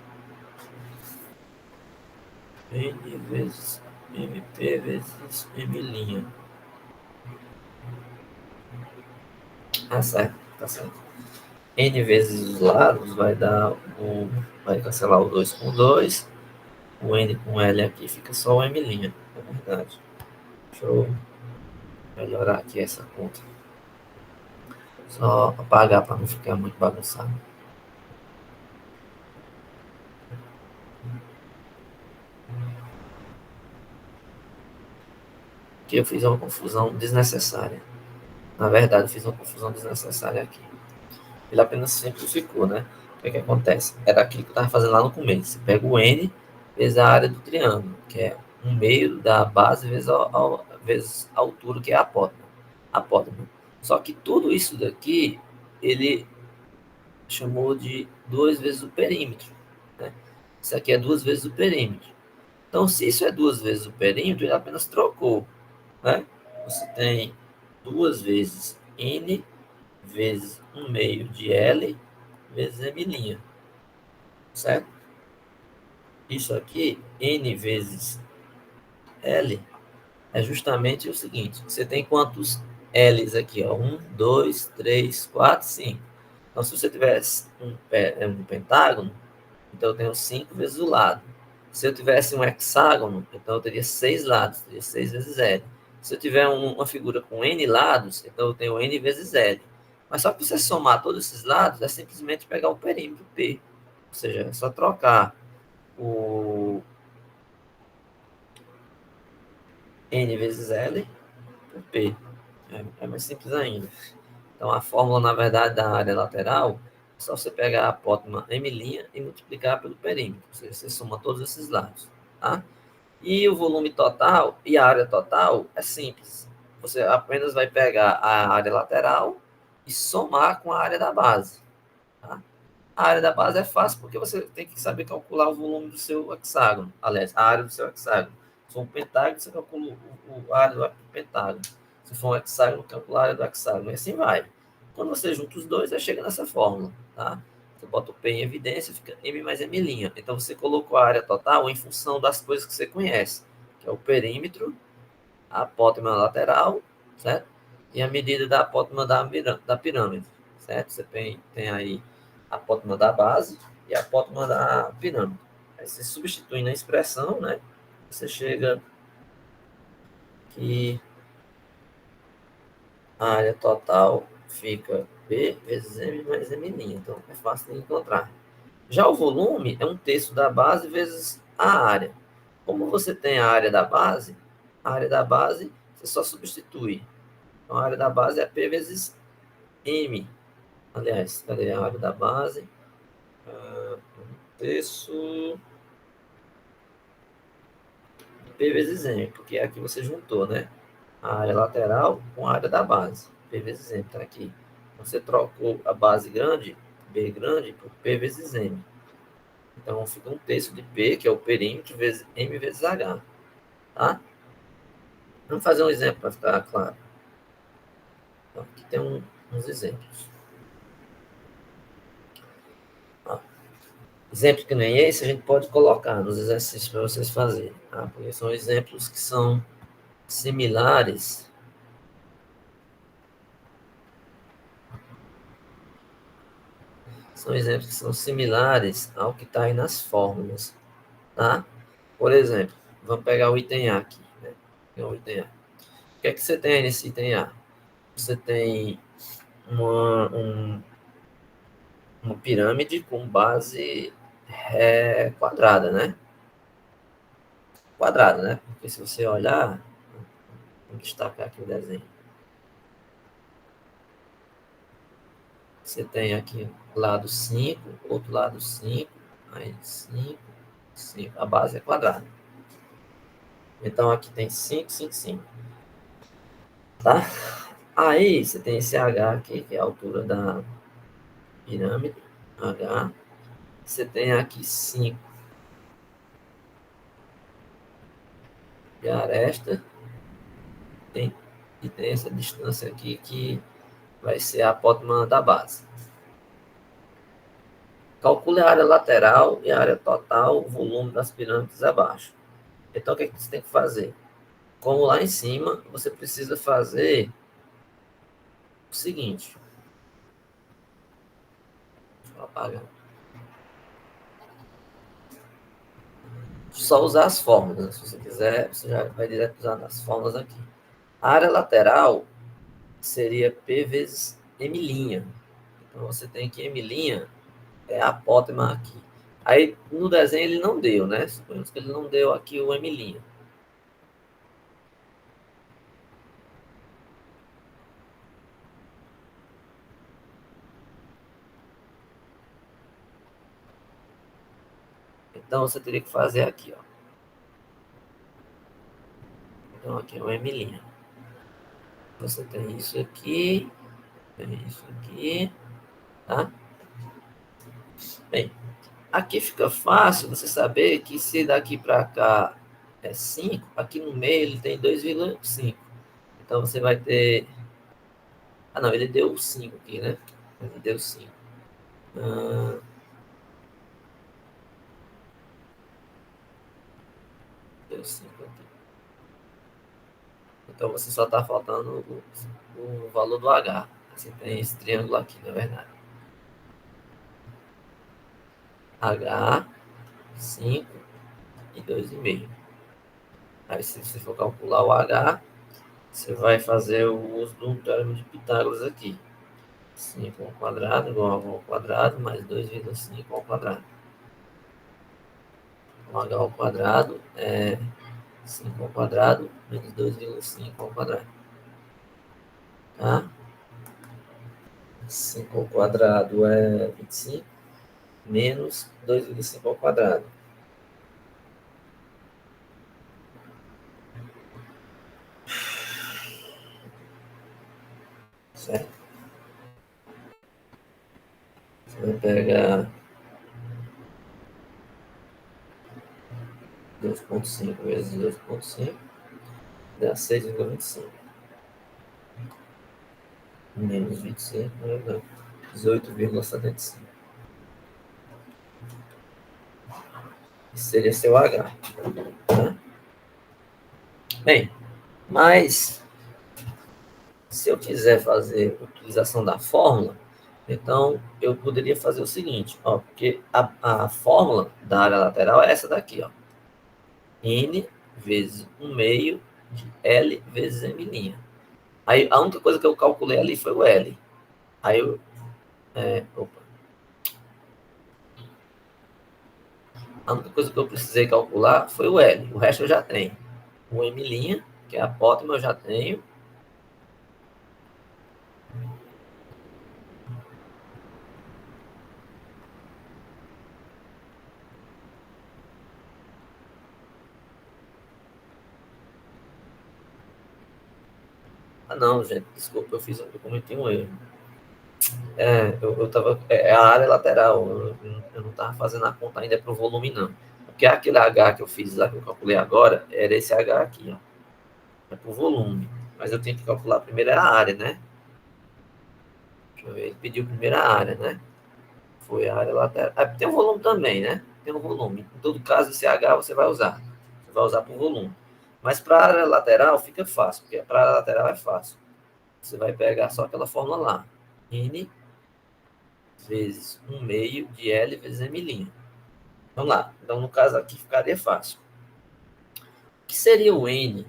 N vezes MP vezes M'. Ah, certo, tá certo. N vezes os lados vai cancelar o 2 com 2. O N com L aqui fica só o M'. É verdade. Deixa eu melhorar aqui essa conta. Só apagar para não ficar muito bagunçado. Aqui eu fiz uma confusão desnecessária. Na verdade, eu fiz uma confusão desnecessária aqui. Ele apenas simplificou, né? O que acontece? Era aquilo que eu estava fazendo lá no começo. Você pega o N vezes a área do triângulo, que é 1/2 da base vezes a altura, que é a apótema. Só que tudo isso daqui, ele chamou de 2 vezes o perímetro, né? Isso aqui é 2 vezes o perímetro. Então, se isso é 2 vezes o perímetro, ele apenas trocou, né? Você tem 2 vezes N vezes 1/2 de L vezes M', certo? Isso aqui, N vezes L, é justamente o seguinte: você tem quantos L's aqui? Ó? 1, 2, 3, 4, 5. Então, se você tivesse um pentágono, então eu tenho 5 vezes o lado. Se eu tivesse um hexágono, então eu teria 6 lados, teria 6 vezes L. Se eu tiver uma figura com N lados, então eu tenho N vezes L. Mas só que você somar todos esses lados é simplesmente pegar o perímetro P. Ou seja, é só trocar o N vezes L por P. É mais simples ainda. Então, a fórmula, na verdade, da área lateral é só você pegar a apótema M' e multiplicar pelo perímetro. Ou seja, você soma todos esses lados. Tá? E o volume total e a área total é simples. Você apenas vai pegar a área lateral e somar com a área da base. Tá? A área da base é fácil porque você tem que saber calcular o volume do seu hexágono. Aliás, a área do seu hexágono. Se for um pentágono, você calcula a área do pentágono. Se for um hexágono, calcula a área do hexágono. E assim vai. Quando você junta os dois, aí chega nessa fórmula. Tá? Você bota o P em evidência, fica M mais M'. Então, você colocou a área total em função das coisas que você conhece, que é o perímetro, a apótema lateral, certo? E a medida da apótema da pirâmide, certo? Você tem aí a apótema da base e a apótema da pirâmide. Aí você substitui na expressão, né? Você chega que a área total fica P vezes M mais M'. Então, é fácil de encontrar. Já o volume é 1/3 da base vezes a área. Como você tem a área da base você só substitui. Então, a área da base é P vezes M. Aliás, cadê a área da base? Terço de P vezes M, porque aqui você juntou, né? A área lateral com a área da base. P vezes M está aqui. Então, você trocou a base grande, B grande, por P vezes M. Então, fica 1/3 de P, que é o perímetro, vezes M vezes H. Tá? Vamos fazer um exemplo para ficar claro. Então, aqui tem uns exemplos. Ó, exemplo que nem esse, a gente pode colocar nos exercícios para vocês fazerem. Tá? Porque são exemplos que são similares. São exemplos que são similares ao que está aí nas fórmulas. Tá? Por exemplo, vamos pegar o item A aqui. Né? O item A. O que é que você tem aí nesse item A? Você tem uma pirâmide com base quadrada, né? Quadrada, né? Porque se você olhar, vou destacar aqui o desenho. Você tem aqui lado 5, outro lado 5, aí 5, 5. A base é quadrada. Então, aqui tem 5, 5, 5. Tá? Aí, você tem esse H aqui, que é a altura da pirâmide. H. Você tem aqui 5 de aresta. Tem, e tem essa distância aqui que vai ser a apótema da base. Calcule a área lateral e a área total, o volume das pirâmides abaixo. Então, o que você tem que fazer? Como lá em cima, você precisa fazer o seguinte. Deixa eu apagar. Só usar as fórmulas. Né? Se você quiser, você já vai direto usar as fórmulas aqui. A área lateral seria P vezes M'. Então, você tem que M' é a apótema aqui. Aí, no desenho, ele não deu, né? Suponhamos que ele não deu aqui o M'. Então, você teria que fazer aqui, ó. Então, aqui é o M'. Você tem isso aqui, tem isso aqui, tá? Bem, aqui fica fácil você saber que se daqui para cá é 5, aqui no meio ele tem 2,5. Então, você vai ter... Ah, não, ele deu 5 aqui, né? Ele deu 5. Ah, deu 5 aqui. Então, você só está faltando o valor do H. Você tem esse triângulo aqui, na verdade. H, 5 e 2,5. Aí, se você for calcular o H, você vai fazer o uso do teorema de Pitágoras aqui. 5 ao quadrado igual a 1 ao quadrado mais 2,5 ao quadrado. Então, H ao quadrado é 5 ao quadrado menos 2,5 ao quadrado. Tá? 5 ao quadrado é 25 menos 2,5 ao quadrado. Certo? Você vai pegar 2,5 vezes 2,5 dá 6,25. Menos 25, né? Dá 18,75. Isso seria seu H. Tá? Bem, mas se eu quiser fazer utilização da fórmula, então eu poderia fazer o seguinte, ó, porque a fórmula da área lateral é essa daqui, ó. N vezes 1 meio de L vezes M'. Aí a única coisa que eu calculei ali foi o L. Aí eu. Opa. A única coisa que eu precisei calcular foi o L. O resto eu já tenho. O M', que é a apótema, eu já tenho. Ah, não, gente, desculpa, eu cometi um erro. Eu tava. É a área lateral. Eu não estava fazendo a conta ainda para o volume, não. Porque aquele H que eu fiz lá, que eu calculei agora, era esse H aqui, ó. É para o volume. Mas eu tenho que calcular primeiro a área, né? Deixa eu ver. Ele pediu primeiro a área, né? Foi a área lateral. Ah, tem o volume também, né? Tem o volume. Em todo caso, esse H você vai usar. Você vai usar para o volume. Mas para a área lateral fica fácil, porque para a área lateral é fácil. Você vai pegar só aquela fórmula lá. N vezes 1 meio de L vezes M'. Vamos lá. Então, no caso aqui, ficaria fácil. O que seria o N?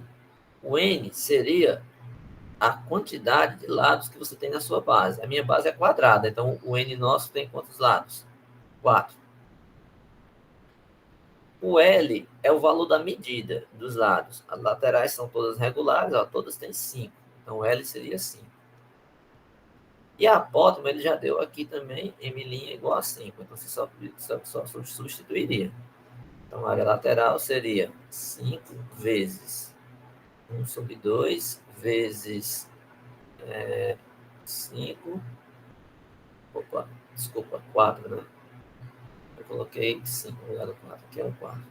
O N seria a quantidade de lados que você tem na sua base. A minha base é quadrada, então o N nosso tem quantos lados? 4. O L é o valor da medida dos lados. As laterais são todas regulares, ó, todas têm 5. Então, o L seria 5. E a apótema, ele já deu aqui também, M' igual a 5. Então, você só substituiria. Então, a área lateral seria 5 vezes 1 sobre 2 vezes 5. Opa, desculpa, 4, né? Eu coloquei 5 no lugar do 4. Aqui é um 4.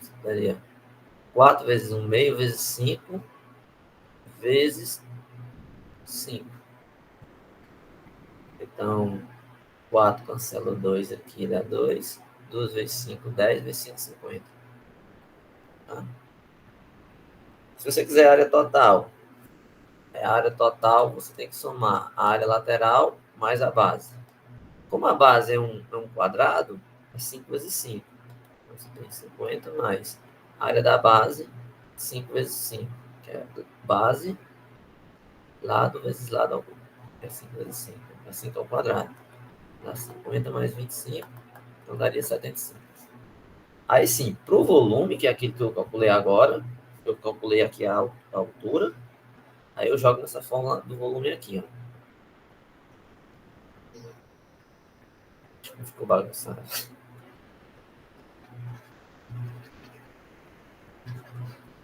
Isso daria 4 vezes 1 meio vezes 5 vezes 5. Então, 4 cancela 2 aqui, dá 2. 2 vezes 5, 10 vezes 5, 50. Tá? Se você quiser a área total, a área total você tem que somar a área lateral mais a base. Como a base é um quadrado, é 5 vezes 5. Então, você tem 50 mais a área da base, 5 vezes 5, que é base, lado vezes lado ao cubo. É 5 vezes 5. É 5 ao quadrado. Dá 50 mais 25, então daria 75. Aí sim, para o volume, que é aquilo que eu calculei agora, eu calculei aqui a altura, aí eu jogo nessa fórmula do volume aqui, ó. Ficou bagunçado.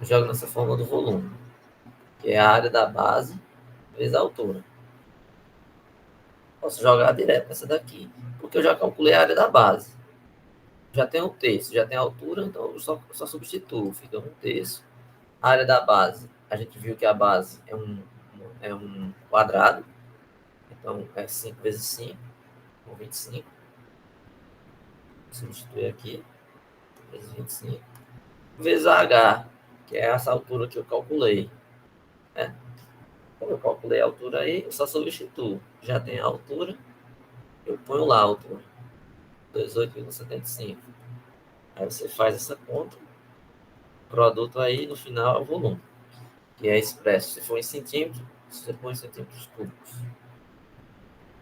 Eu jogo nessa fórmula do volume, que é a área da base vezes a altura. Posso jogar direto nessa daqui, porque eu já calculei a área da base. Já tem um terço, já tem a altura, então eu só substituo. Fica um terço. A área da base, a gente viu que a base é um quadrado, então é 5 vezes 5, ou 25. Substituir aqui, vezes 25. Vezes a H, que é essa altura que eu calculei. Né? Como eu calculei a altura aí, eu só substituo. Já tem a altura, eu ponho lá a altura. 18,75. Aí você faz essa conta, o produto aí no final é o volume, que é expresso. Se for em centímetros, você põe em centímetros cúbicos.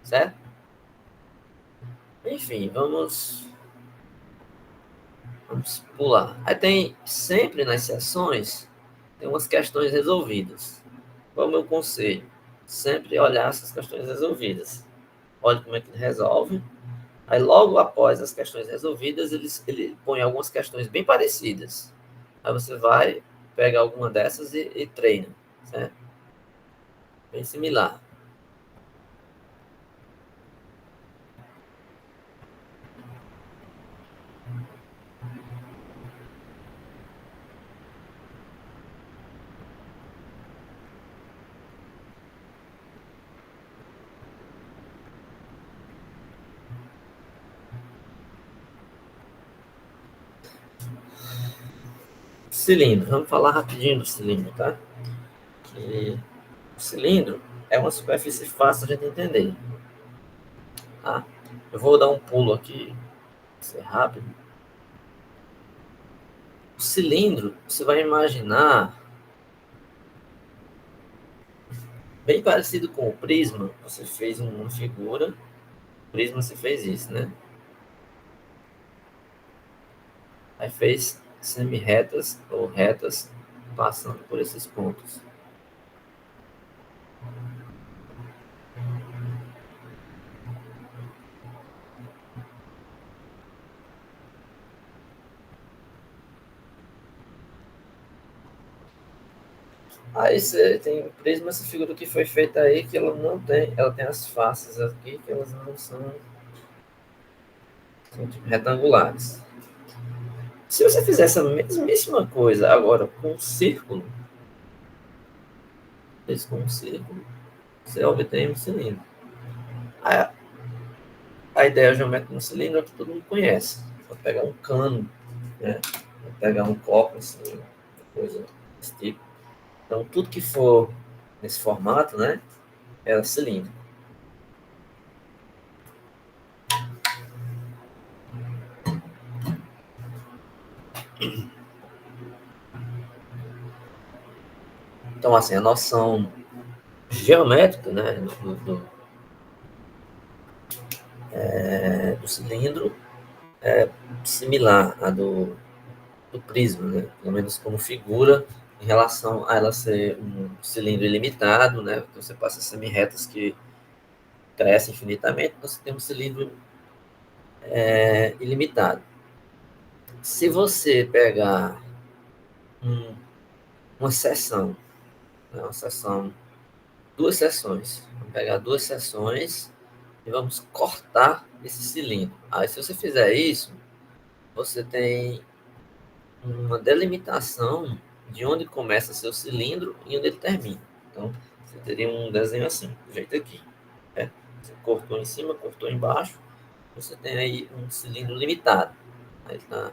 Certo? Enfim, vamos pular. Aí tem sempre nas sessões, tem umas questões resolvidas. Qual é o meu conselho? Sempre olhar essas questões resolvidas. Olha como é que ele resolve. Aí, logo após as questões resolvidas, ele põe algumas questões bem parecidas. Aí você vai, pega alguma dessas e treina. Certo? Bem similar. Cilindro. Vamos falar rapidinho do cilindro, tá? Que o cilindro é uma superfície fácil de entender. Tá? Eu vou dar um pulo aqui, ser rápido. O cilindro, você vai imaginar bem parecido com o prisma. Você fez uma figura, o prisma você fez isso, né? Aí fez semi-retas ou retas passando por esses pontos. Aí você tem o prisma, essa figura que foi feita aí, que ela não tem, ela tem as faces aqui que elas não são tipo retangulares. Se você fizer essa mesmíssima coisa agora com um círculo, fez com um círculo, você obtém um cilindro. A ideia geométrica no cilindro é que todo mundo conhece. Vou pegar um cano, né? Vou pegar um copo, assim, coisa desse tipo. Então, tudo que for nesse formato, né, é cilindro. Então, assim, a noção geométrica, né, do cilindro é similar à do prisma, né? Pelo menos como figura em relação a ela ser um cilindro ilimitado, né? Então você passa semi-retas que crescem infinitamente, então você tem um cilindro ilimitado. Se você pegar uma seção, né, duas seções, vamos pegar duas seções e vamos cortar esse cilindro. Aí, se você fizer isso, você tem uma delimitação de onde começa seu cilindro e onde ele termina. Então, você teria um desenho assim, do jeito aqui. Né? Você cortou em cima, cortou embaixo, você tem aí um cilindro limitado. Aí está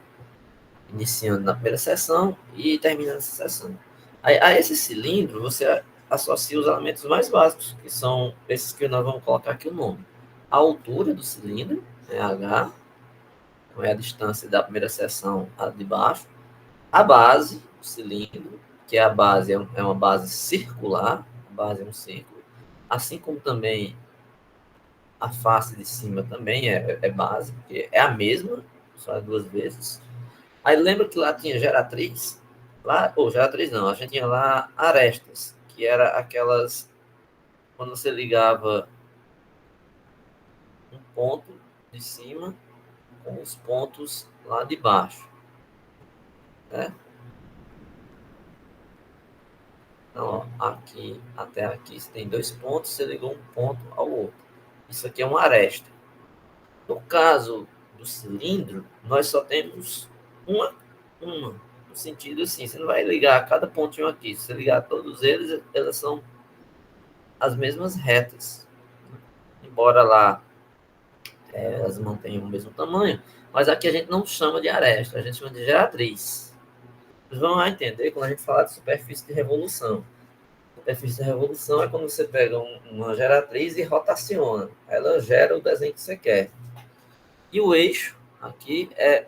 iniciando na primeira seção e terminando essa seção. Aí, a esse cilindro, você associa os elementos mais básicos, que são esses que nós vamos colocar aqui o nome. A altura do cilindro, é H, é a distância da primeira seção a de baixo. A base do cilindro, que a base é uma base circular, a base é um círculo, assim como também a face de cima também é base, porque é a mesma, só duas vezes. Aí lembra que lá tinha geratriz? Lá, ou geratriz não, a gente tinha lá arestas, que era aquelas, quando você ligava um ponto de cima com os pontos lá de baixo, né? Então, ó, aqui até aqui você tem dois pontos, você ligou um ponto ao outro. Isso aqui é uma aresta. No caso do cilindro, nós só temos uma, no sentido assim, você não vai ligar cada pontinho aqui. Se você ligar todos eles, elas são as mesmas retas. Embora lá elas mantenham o mesmo tamanho, mas aqui a gente não chama de aresta, a gente chama de geratriz. Vocês vão entender quando a gente falar de superfície de revolução. Superfície de revolução é quando você pega uma geratriz e rotaciona. Ela gera o desenho que você quer. E o eixo aqui é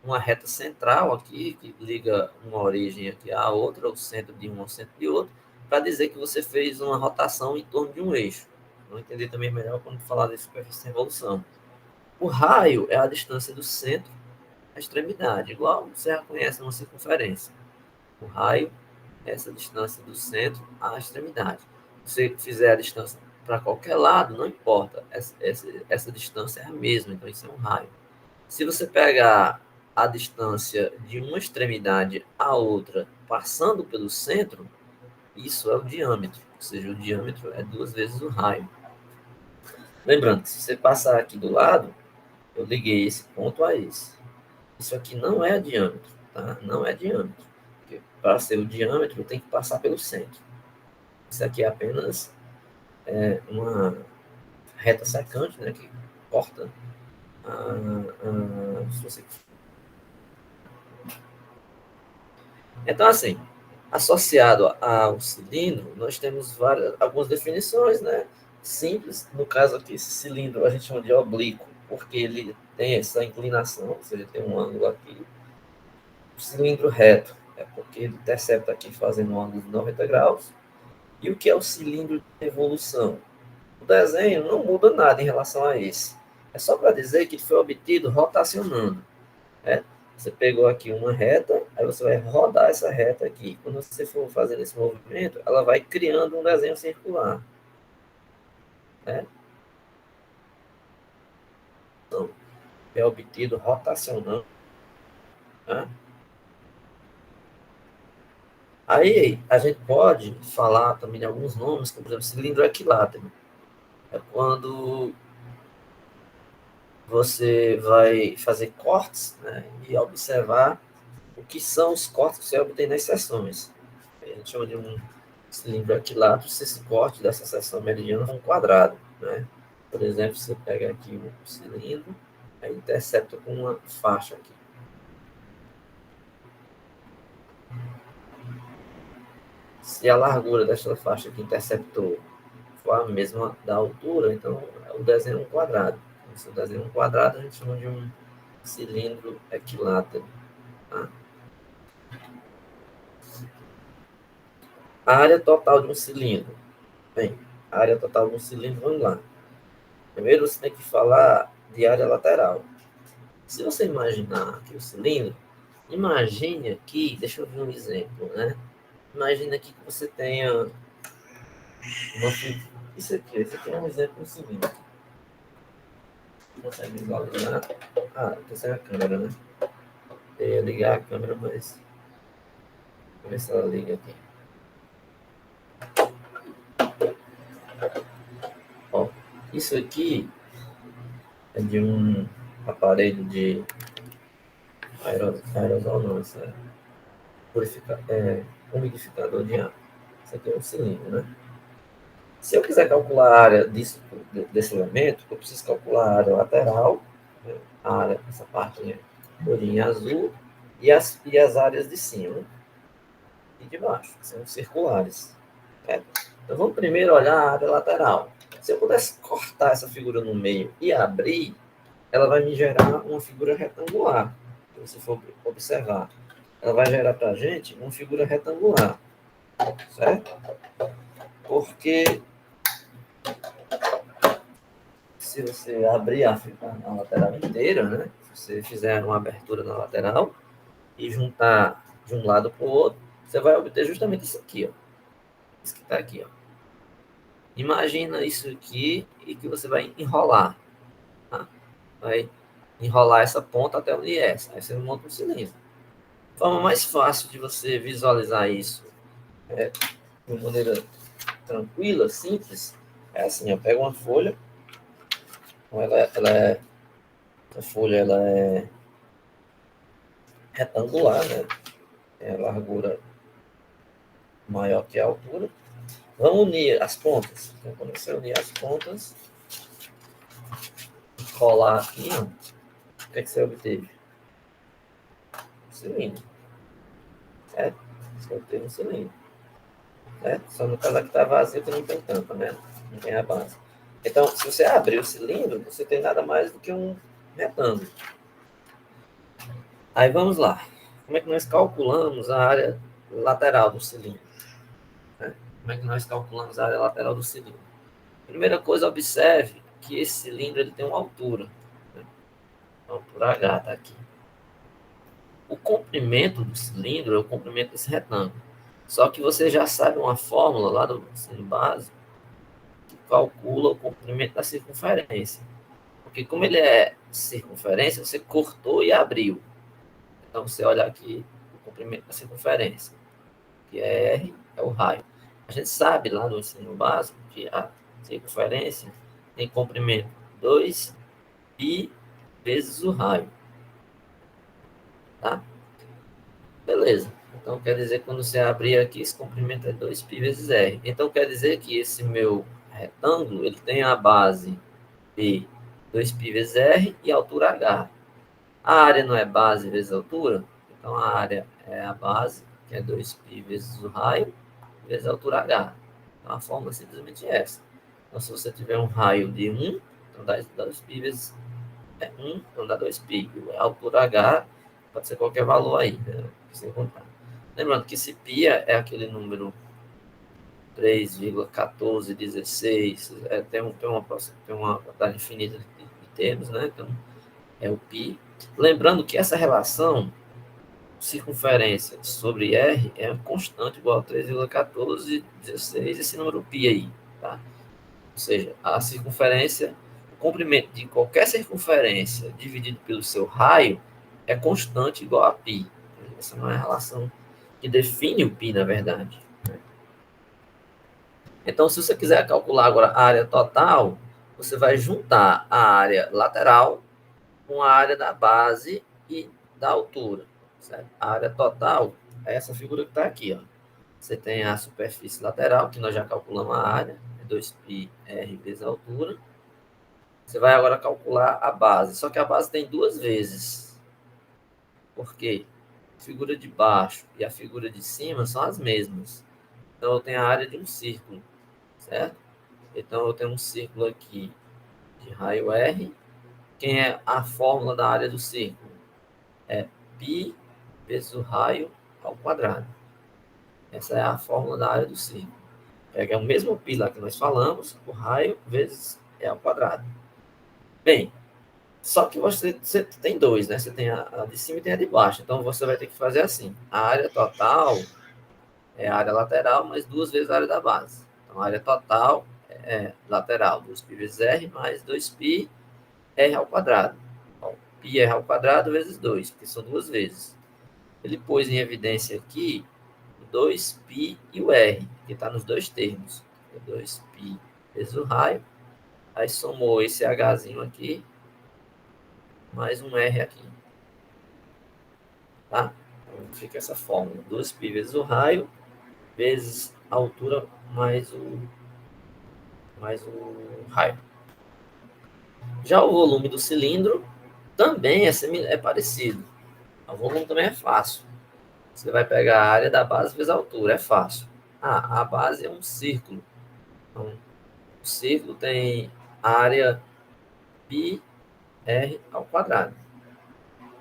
uma reta central aqui, que liga uma origem aqui à outra, o centro de um ao centro de outro, para dizer que você fez uma rotação em torno de um eixo. Vou entender também melhor quando falar de superfície de revolução. O raio é a distância do centro à extremidade, igual você já conhece uma circunferência. O raio é essa distância do centro à extremidade. Se você fizer a distância para qualquer lado, não importa, essa distância é a mesma, então isso é um raio. Se você pegar a distância de uma extremidade à outra, passando pelo centro, isso é o diâmetro, ou seja, o diâmetro é duas vezes o raio. Lembrando que se você passar aqui do lado, eu liguei esse ponto a esse. Isso aqui não é diâmetro, tá? Não é diâmetro. Porque para ser o diâmetro, tem que passar pelo centro. Isso aqui é apenas uma reta secante, né, que corta se você... Então, assim, associado ao cilindro, nós temos algumas definições, né? Simples. No caso aqui, esse cilindro a gente chama de oblíquo, porque ele tem essa inclinação, ou seja, tem um ângulo aqui. O cilindro reto é porque ele intercepta aqui fazendo um ângulo de 90 graus. E o que é o cilindro de revolução? O desenho não muda nada em relação a esse. É só para dizer que ele foi obtido rotacionando. Né? Você pegou aqui uma reta, aí você vai rodar essa reta aqui. Quando você for fazendo esse movimento, ela vai criando um desenho circular. Né? Então, é obtido rotacionando. Né? Aí a gente pode falar também de alguns nomes, como por exemplo, cilindro equilátero. É quando você vai fazer cortes, né, e observar o que são os cortes que você obtém nas seções. A gente chama de um cilindro equilátero se esse corte dessa seção meridiana for um quadrado. Né? Por exemplo, você pega aqui um cilindro, aí intercepta com uma faixa aqui. Se a largura desta faixa que interceptou for a mesma da altura, então o desenho é um quadrado. Se o desenho é um quadrado, a gente chama de um cilindro equilátero. Tá? A área total de um cilindro. Bem, a área total de um cilindro, vamos lá. Primeiro você tem que falar de área lateral. Se você imaginar aqui o cilindro, imagine aqui, deixa eu ver um exemplo, né? Imagine aqui que você tenha uma... Isso aqui é um exemplo do cilindro. consegue visualizar. Ah, tô sem a câmera, né? Eu ia ligar a câmera, mas... Vou ver se ela liga aqui. Ó, isso aqui é de um aparelho de aerosol, não, isso é, umidificador de ar. Isso aqui é um cilindro, né? Se eu quiser calcular a área desse elemento, eu preciso calcular a área lateral, né? A área, essa parte em azul, e as áreas de cima e de baixo, que são circulares. Certo? Então vamos primeiro olhar a área lateral. Se eu pudesse cortar essa figura no meio e abrir, ela vai me gerar uma figura retangular. Se você for observar, ela vai gerar para a gente uma figura retangular, certo? Porque se você abrir a lateral inteira, né? Se você fizer uma abertura na lateral e juntar de um lado para o outro, você vai obter justamente isso aqui, ó. Isso que está aqui, ó. Imagina isso aqui e que você vai enrolar, tá? Vai enrolar essa ponta até onde é essa. Aí você monta um cilindro. A forma mais fácil de você visualizar isso de maneira tranquila, simples, é assim, eu pego uma folha, a folha ela é retangular, né? Tem a largura maior que a altura. Vamos unir as pontas. Então, quando você unir as pontas, colar aqui, ó, o que é que você obteve? Um cilindro, certo? Você obteve um cilindro, certo? Só no caso aqui está vazio que não tem tampa, né? Não tem a base. Então, se você abrir o cilindro, você tem nada mais do que um retângulo. Aí vamos lá. Como é que nós calculamos a área lateral do cilindro? Né? Como é que nós calculamos a área lateral do cilindro? Primeira coisa, observe que esse cilindro ele tem uma altura. Né? A altura H está aqui. O comprimento do cilindro é o comprimento desse retângulo. Só que você já sabe uma fórmula lá do ensino básico que calcula o comprimento da circunferência. Porque como ele é circunferência, você cortou e abriu. Então você olha aqui o comprimento da circunferência, que é R, é o raio. A gente sabe lá no ensino básico que a circunferência tem comprimento 2π vezes o raio. Tá? Beleza. Então quer dizer que quando você abrir aqui, esse comprimento é 2π vezes R. Então quer dizer que esse meu retângulo ele tem a base P 2π vezes R e a altura H. A área não é base vezes altura? Então a área é a base, que é 2π vezes o raio, vezes a altura H. Então a fórmula é simplesmente essa. Então se você tiver um raio de 1, então dá 2π vezes 1, então dá 2π. A altura H pode ser qualquer valor aí, né? Você encontrar. Lembrando que esse π é aquele número 3,1416, tem uma quantidade infinita de termos, né? Então é o π. Lembrando que essa relação circunferência sobre R é constante igual a 3,1416, esse número π aí, tá? Ou seja, a circunferência, o comprimento de qualquer circunferência dividido pelo seu raio é constante igual a π. Essa não é a relação que define o π, na verdade. Então, se você quiser calcular agora a área total, você vai juntar a área lateral com a área da base e da altura. Certo? A área total é essa figura que está aqui. Ó. Você tem a superfície lateral, que nós já calculamos a área, é 2πr vezes a altura. Você vai agora calcular a base, só que a base tem duas vezes. Por quê? A figura de baixo e a figura de cima são as mesmas. Então, eu tenho a área de um círculo, certo? Então, eu tenho um círculo aqui de raio R. Quem é a fórmula da área do círculo? É π vezes o raio ao quadrado. Essa é a fórmula da área do círculo. É o mesmo π lá que nós falamos, o raio vezes é ao quadrado. Bem, só que você tem dois, né? Você tem a de cima e tem a de baixo. Então, você vai ter que fazer assim. A área total é a área lateral, mais duas vezes a área da base. Então, a área total é lateral, 2π vezes R, mais 2π R ao quadrado. Ó, πr ao quadrado vezes 2, que são duas vezes. Ele pôs em evidência aqui o 2π e o r, que está nos dois termos. 2π vezes o raio, aí somou esse hzinho aqui, mais um r aqui. Tá? Então fica essa fórmula, 2π vezes o raio, vezes a altura mais o raio. Já o volume do cilindro também é parecido. O volume também é fácil. Você vai pegar a área da base vezes a altura, é fácil. A base é um círculo. Então, o círculo tem área πr ao quadrado.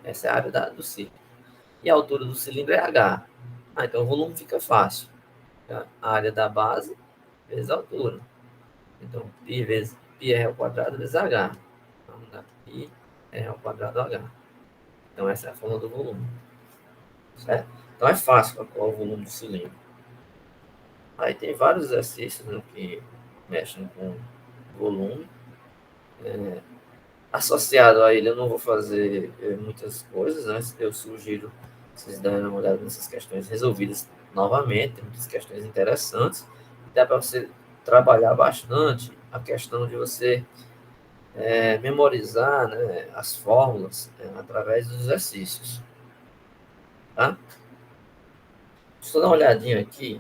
Essa é a área do círculo. E a altura do cilindro é h. Então o volume fica fácil. A área da base vezes a altura. Então, πr ao quadrado vezes h. Então, dá πr ao quadrado h. Então, essa é a fórmula do volume. Certo? Então, é fácil calcular o volume do cilindro. Aí tem vários exercícios, né, que mexem com volume. Associado a ele, eu não vou fazer muitas coisas, né? Eu sugiro vocês darem uma olhada nessas questões resolvidas novamente, tem muitas questões interessantes. Dá para você trabalhar bastante a questão de você memorizar, né, as fórmulas através dos exercícios. Tá? Deixa eu dar uma olhadinha aqui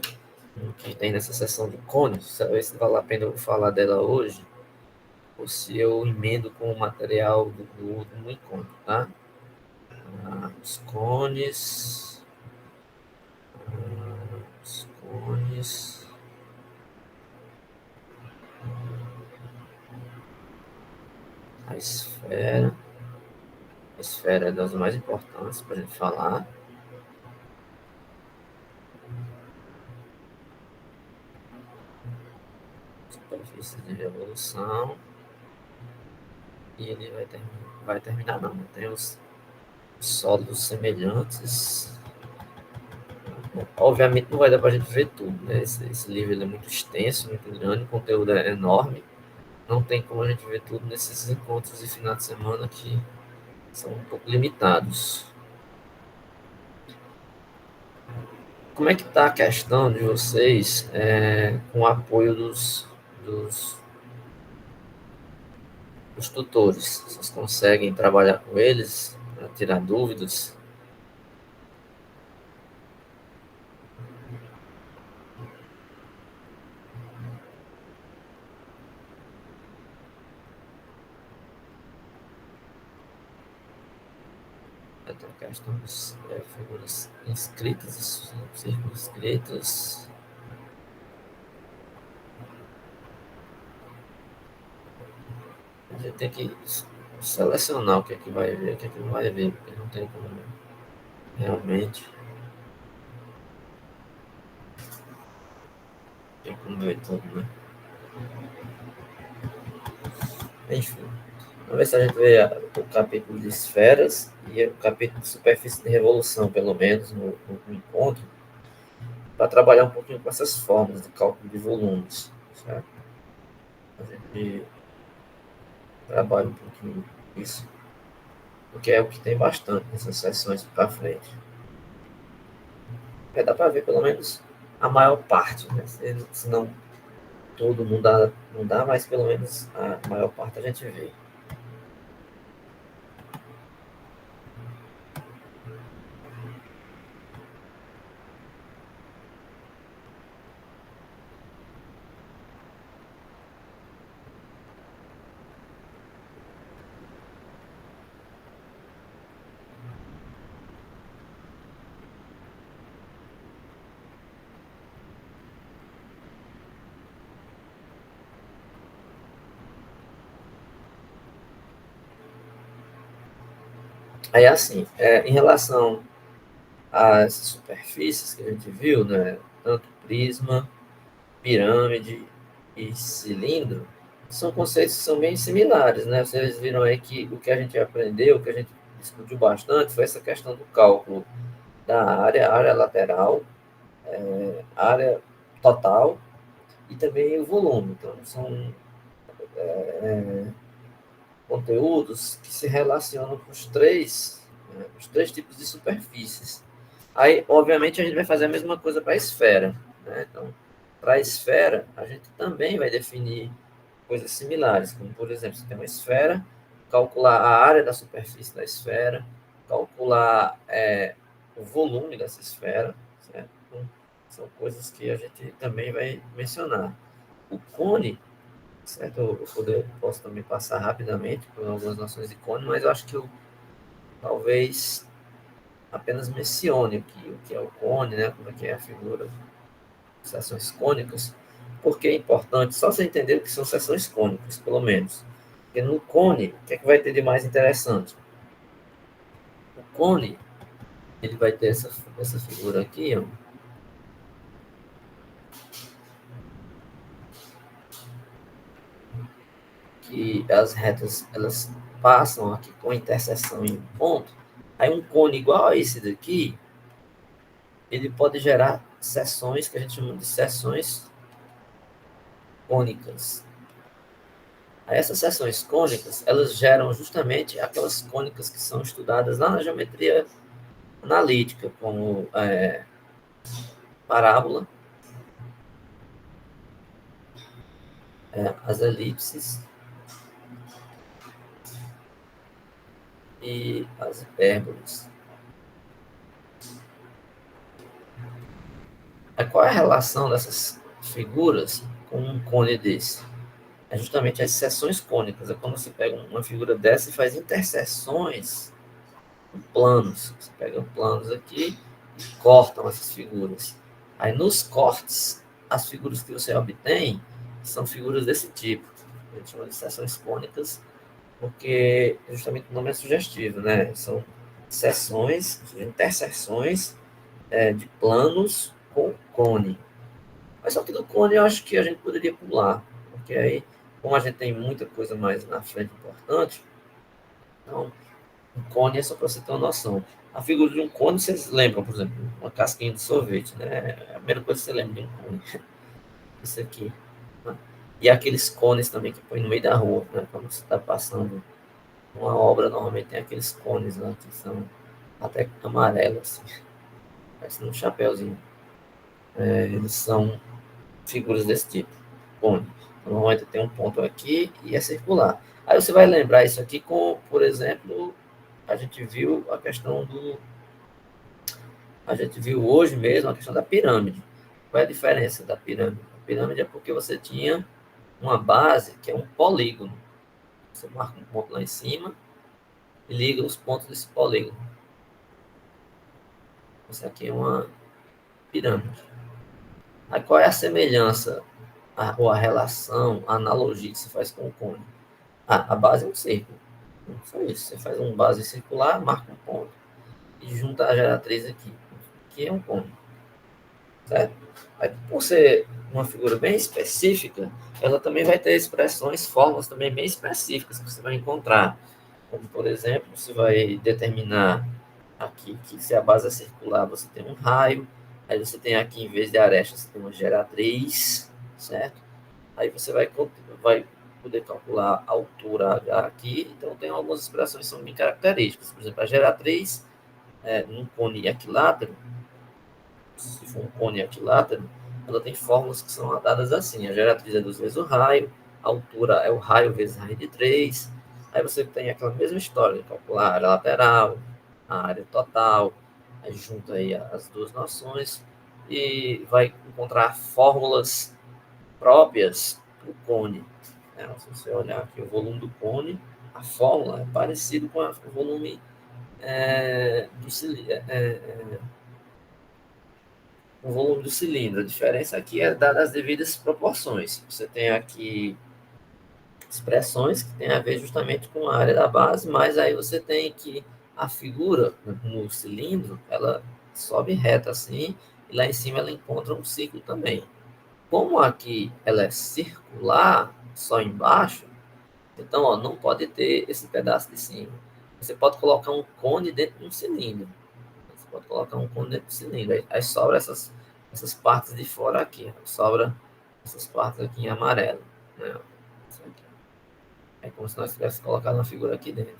no que tem nessa seção de cones, saber se vale a pena eu falar dela hoje, ou se eu emendo com o material do último encontro, tá? Os cones. Os cones. A esfera. A esfera é das mais importantes para a gente falar. Superfície de revolução. E ele vai terminar não. Tem os sólidos semelhantes. Obviamente não vai dar para a gente ver tudo, né? Esse livro é muito extenso, muito grande, o conteúdo é enorme. Não tem como a gente ver tudo nesses encontros de final de semana que são um pouco limitados. Como é que está a questão de vocês com o apoio dos, dos tutores? Vocês conseguem trabalhar com eles, tirar dúvidas? Tem a questão das figuras inscritas, círculos inscritos. A gente tem que selecionar o que é que vai ver, o que é que não vai ver, porque não tem como realmente tem como ver tudo, né? Enfim, vamos ver se a gente vê o capítulo de esferas e o capítulo de superfície de revolução, pelo menos no encontro, para trabalhar um pouquinho com essas formas de cálculo de volumes, certo? A gente trabalha um pouquinho isso, porque é o que tem bastante nessas sessões para frente. Dá para ver pelo menos a maior parte, né? Se não todo não dá, mas pelo menos a maior parte a gente vê. Aí assim, em relação às superfícies que a gente viu, né? Tanto prisma, pirâmide e cilindro, são conceitos que são bem similares, né? Vocês viram aí que o que a gente aprendeu, o que a gente discutiu bastante, foi essa questão do cálculo da área lateral, área total e também o volume. Então, são conteúdos que se relacionam com os três tipos de superfícies. Aí, obviamente, a gente vai fazer a mesma coisa para a esfera, né? Então, para a esfera, a gente também vai definir coisas similares, como, por exemplo, você tem uma esfera, calcular a área da superfície da esfera, calcular o volume dessa esfera, certo? Então, são coisas que a gente também vai mencionar. O cone, certo? Posso também passar rapidamente por algumas noções de cone, mas eu acho que eu talvez apenas mencione o que é o cone, né? Como é que é a figura de seções cônicas, porque é importante só você entender o que são seções cônicas, pelo menos. Porque no cone, o que é que vai ter de mais interessante? O cone, ele vai ter essa figura aqui, ó, que as retas elas passam aqui com interseção em um ponto. Aí um cone igual a esse daqui, ele pode gerar seções que a gente chama de seções cônicas. Aí essas seções cônicas, elas geram justamente aquelas cônicas que são estudadas lá na geometria analítica, como parábola, as elipses e as hipérboles. Qual é a relação dessas figuras com um cone desse? É justamente as seções cônicas. É quando você pega uma figura dessa e faz interseções em planos. Você pega planos aqui e cortam essas figuras. Aí nos cortes, as figuras que você obtém são figuras desse tipo. A gente chama de seções cônicas porque justamente o nome é sugestivo, né? São seções, interseções de planos com cone. Mas só que do cone eu acho que a gente poderia pular, porque aí, como a gente tem muita coisa mais na frente importante, então, um cone é só para você ter uma noção. A figura de um cone, vocês lembram, por exemplo, uma casquinha de sorvete, né? É a primeira coisa que você lembra de um cone. Isso aqui. Né? E aqueles cones também que põe no meio da rua, né? Quando você está passando uma obra, normalmente tem aqueles cones lá que são até amarelos, assim, parece um chapéuzinho. Eles são figuras desse tipo, cone. Normalmente tem um ponto aqui e é circular. Aí você vai lembrar isso aqui com, por exemplo, a gente viu a questão do. A gente viu hoje mesmo a questão da pirâmide. Qual é a diferença da pirâmide? A pirâmide é porque você tinha uma base que é um polígono. Você marca um ponto lá em cima e liga os pontos desse polígono. Isso aqui é uma pirâmide. Aí qual é a semelhança ou a relação, a analogia que se faz com o cone? A base é um círculo. Só isso. Você faz uma base circular, marca um ponto e junta a geratriz aqui, que é um cone. Certo? Aí, por ser uma figura bem específica, ela também vai ter expressões, formas também bem específicas que você vai encontrar. Como, por exemplo, você vai determinar aqui que se a base é circular, você tem um raio. Aí você tem aqui, em vez de aresta, você tem uma geratriz, certo? Aí você vai poder calcular a altura H aqui. Então, tem algumas expressões que são bem características. Por exemplo, a geratriz, num cone equilátero, se for um cone equilátero, ela tem fórmulas que são dadas assim. A geratriz é 2 vezes o raio, a altura é o raio vezes raiz de 3. Aí você tem aquela mesma história de calcular a área lateral, a área total, aí junta aí as duas noções e vai encontrar fórmulas próprias para o cone. Se você olhar aqui o volume do cone, a fórmula é parecida com o volume do cilindro. O volume do cilindro. A diferença aqui é dada as devidas proporções. Você tem aqui expressões que têm a ver justamente com a área da base, mas aí você tem que a figura no cilindro, ela sobe reta assim, e lá em cima ela encontra um ciclo também. Como aqui ela é circular, só embaixo, então ó, não pode ter esse pedaço de cima. Você pode colocar um cone dentro de um cilindro. Você pode colocar um cone dentro do cilindro. Aí sobra essas partes de fora aqui. Sobra essas partes aqui em amarelo. Né? É como se nós tivéssemos colocado uma figura aqui dentro,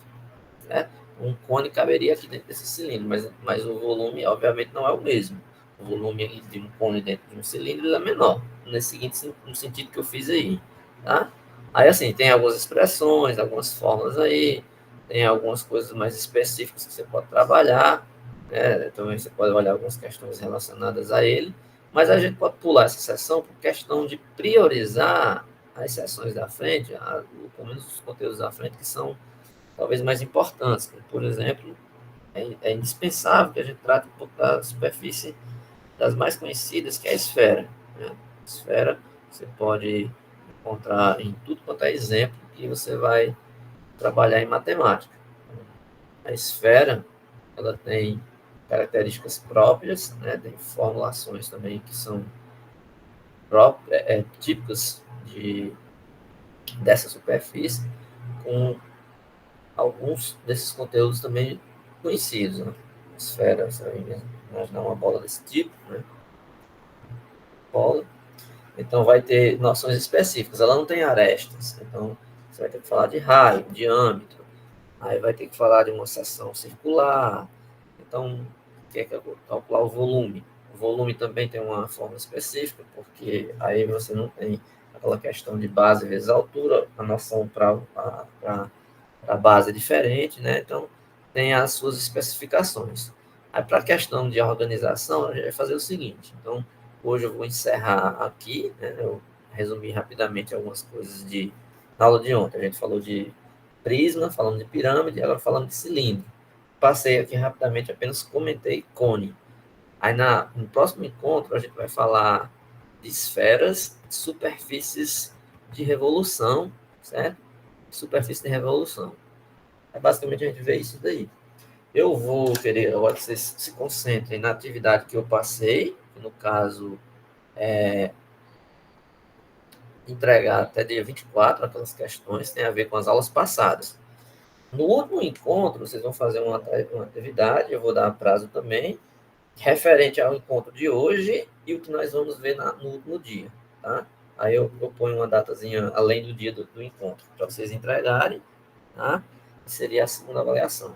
certo? Um cone caberia aqui dentro desse cilindro, mas o volume, obviamente, não é o mesmo. O volume de um cone dentro de um cilindro é menor, nesse seguinte, no sentido que eu fiz aí, tá? Aí, assim, tem algumas expressões, algumas fórmulas aí, tem algumas coisas mais específicas que você pode trabalhar, né? Também você pode olhar algumas questões relacionadas a ele, mas a gente pode pular essa sessão por questão de priorizar as sessões da frente, pelo menos os conteúdos da frente, que são talvez mais importantes. Como, por exemplo, é indispensável que a gente trate um pouco da superfície das mais conhecidas, que é a esfera. Né? A esfera você pode encontrar em tudo quanto é exemplo que você vai trabalhar em matemática. A esfera, ela tem características próprias, né? Tem formulações também que são típicas dessa superfície, com alguns desses conteúdos também conhecidos. Né? Esfera, você vai imaginar uma bola desse tipo, né? Bola. Então, vai ter noções específicas. Ela não tem arestas. Então, você vai ter que falar de raio, diâmetro. Aí vai ter que falar de uma seção circular. Então, quer calcular o volume. O volume também tem uma forma específica, porque aí você não tem aquela questão de base vezes altura, a noção para a base é diferente, né? Então, tem as suas especificações. Aí, para a questão de organização, a gente vai fazer o seguinte. Então, hoje eu vou encerrar aqui, né? Eu resumi rapidamente algumas coisas na aula de ontem. A gente falou de prisma, falando de pirâmide, agora falando de cilindro. Passei aqui rapidamente, apenas comentei cone. Aí, no próximo encontro, a gente vai falar de esferas, superfícies de revolução, certo? Superfície de revolução. Basicamente, a gente vê isso daí. Eu vou querer agora que vocês se concentrem na atividade que eu passei, que no caso, entregar até dia 24 aquelas questões, tem a ver com as aulas passadas. No último encontro, vocês vão fazer uma atividade, eu vou dar prazo também, referente ao encontro de hoje e o que nós vamos ver no último dia, tá? Aí eu ponho uma datazinha além do dia do encontro, para vocês entregarem, tá? Seria a segunda avaliação.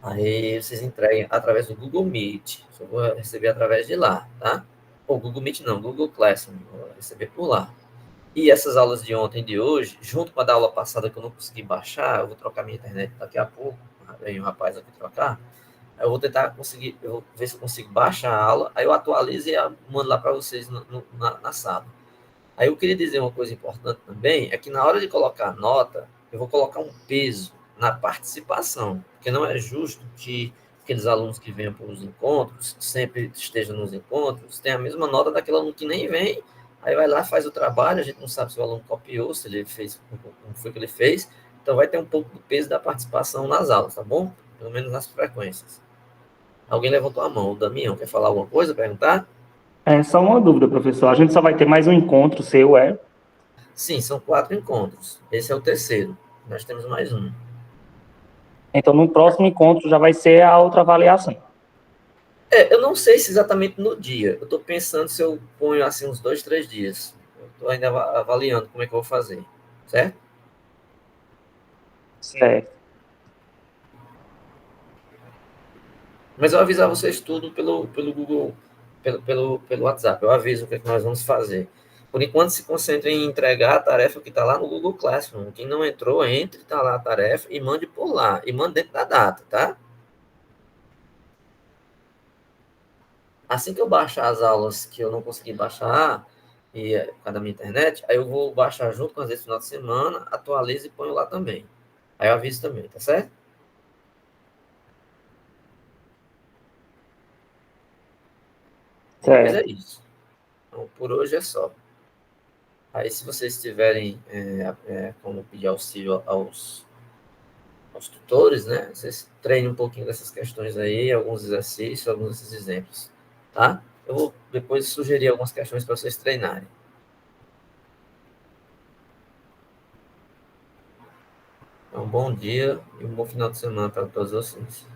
Aí vocês entreguem através do Google Meet. Eu vou receber através de lá, tá? Ou Google Meet não, Google Classroom. Vou receber por lá. E essas aulas de ontem e de hoje, junto com a da aula passada que eu não consegui baixar, eu vou trocar minha internet daqui a pouco. Vem o rapaz aqui trocar. Aí eu vou tentar conseguir, eu vou ver se eu consigo baixar a aula, aí eu atualizo e mando lá para vocês na sala. Aí eu queria dizer uma coisa importante também, é que na hora de colocar a nota, eu vou colocar um peso na participação, porque não é justo que aqueles alunos que venham para os encontros, sempre estejam nos encontros, tenham a mesma nota daquele aluno que nem vem, aí vai lá, faz o trabalho, a gente não sabe se o aluno copiou, se ele fez, como foi que ele fez, então vai ter um pouco do peso da participação nas aulas, tá bom? Pelo menos nas frequências. Alguém levantou a mão, o Damião, quer falar alguma coisa, perguntar? É só uma dúvida, professor. A gente só vai ter mais um encontro seu, é? Sim, são 4 encontros. Esse é o terceiro. Nós temos mais um. Então, no próximo encontro já vai ser a outra avaliação. Eu não sei se exatamente no dia. Eu estou pensando se eu ponho assim uns 2, 3 dias. Eu estou ainda avaliando como é que eu vou fazer. Certo? Certo. Mas eu avisar vocês tudo pelo Google, pelo WhatsApp. Eu aviso o que, é que nós vamos fazer. Por enquanto, se concentrem em entregar a tarefa que está lá no Google Classroom. Quem não entrou, entre, está lá a tarefa e mande por lá. E mande dentro da data, tá? Assim que eu baixar as aulas que eu não consegui baixar, por causa da minha internet, aí eu vou baixar junto com as desse final de semana, atualizo e ponho lá também. Aí eu aviso também, tá certo? Pois é Certo. isso. Então, por hoje é só. Aí, se vocês tiverem como pedir auxílio aos tutores, né? Vocês treinem um pouquinho dessas questões aí, alguns exercícios, alguns desses exemplos, tá? Eu vou depois sugerir algumas questões para vocês treinarem. Então, bom dia e um bom final de semana para todos vocês.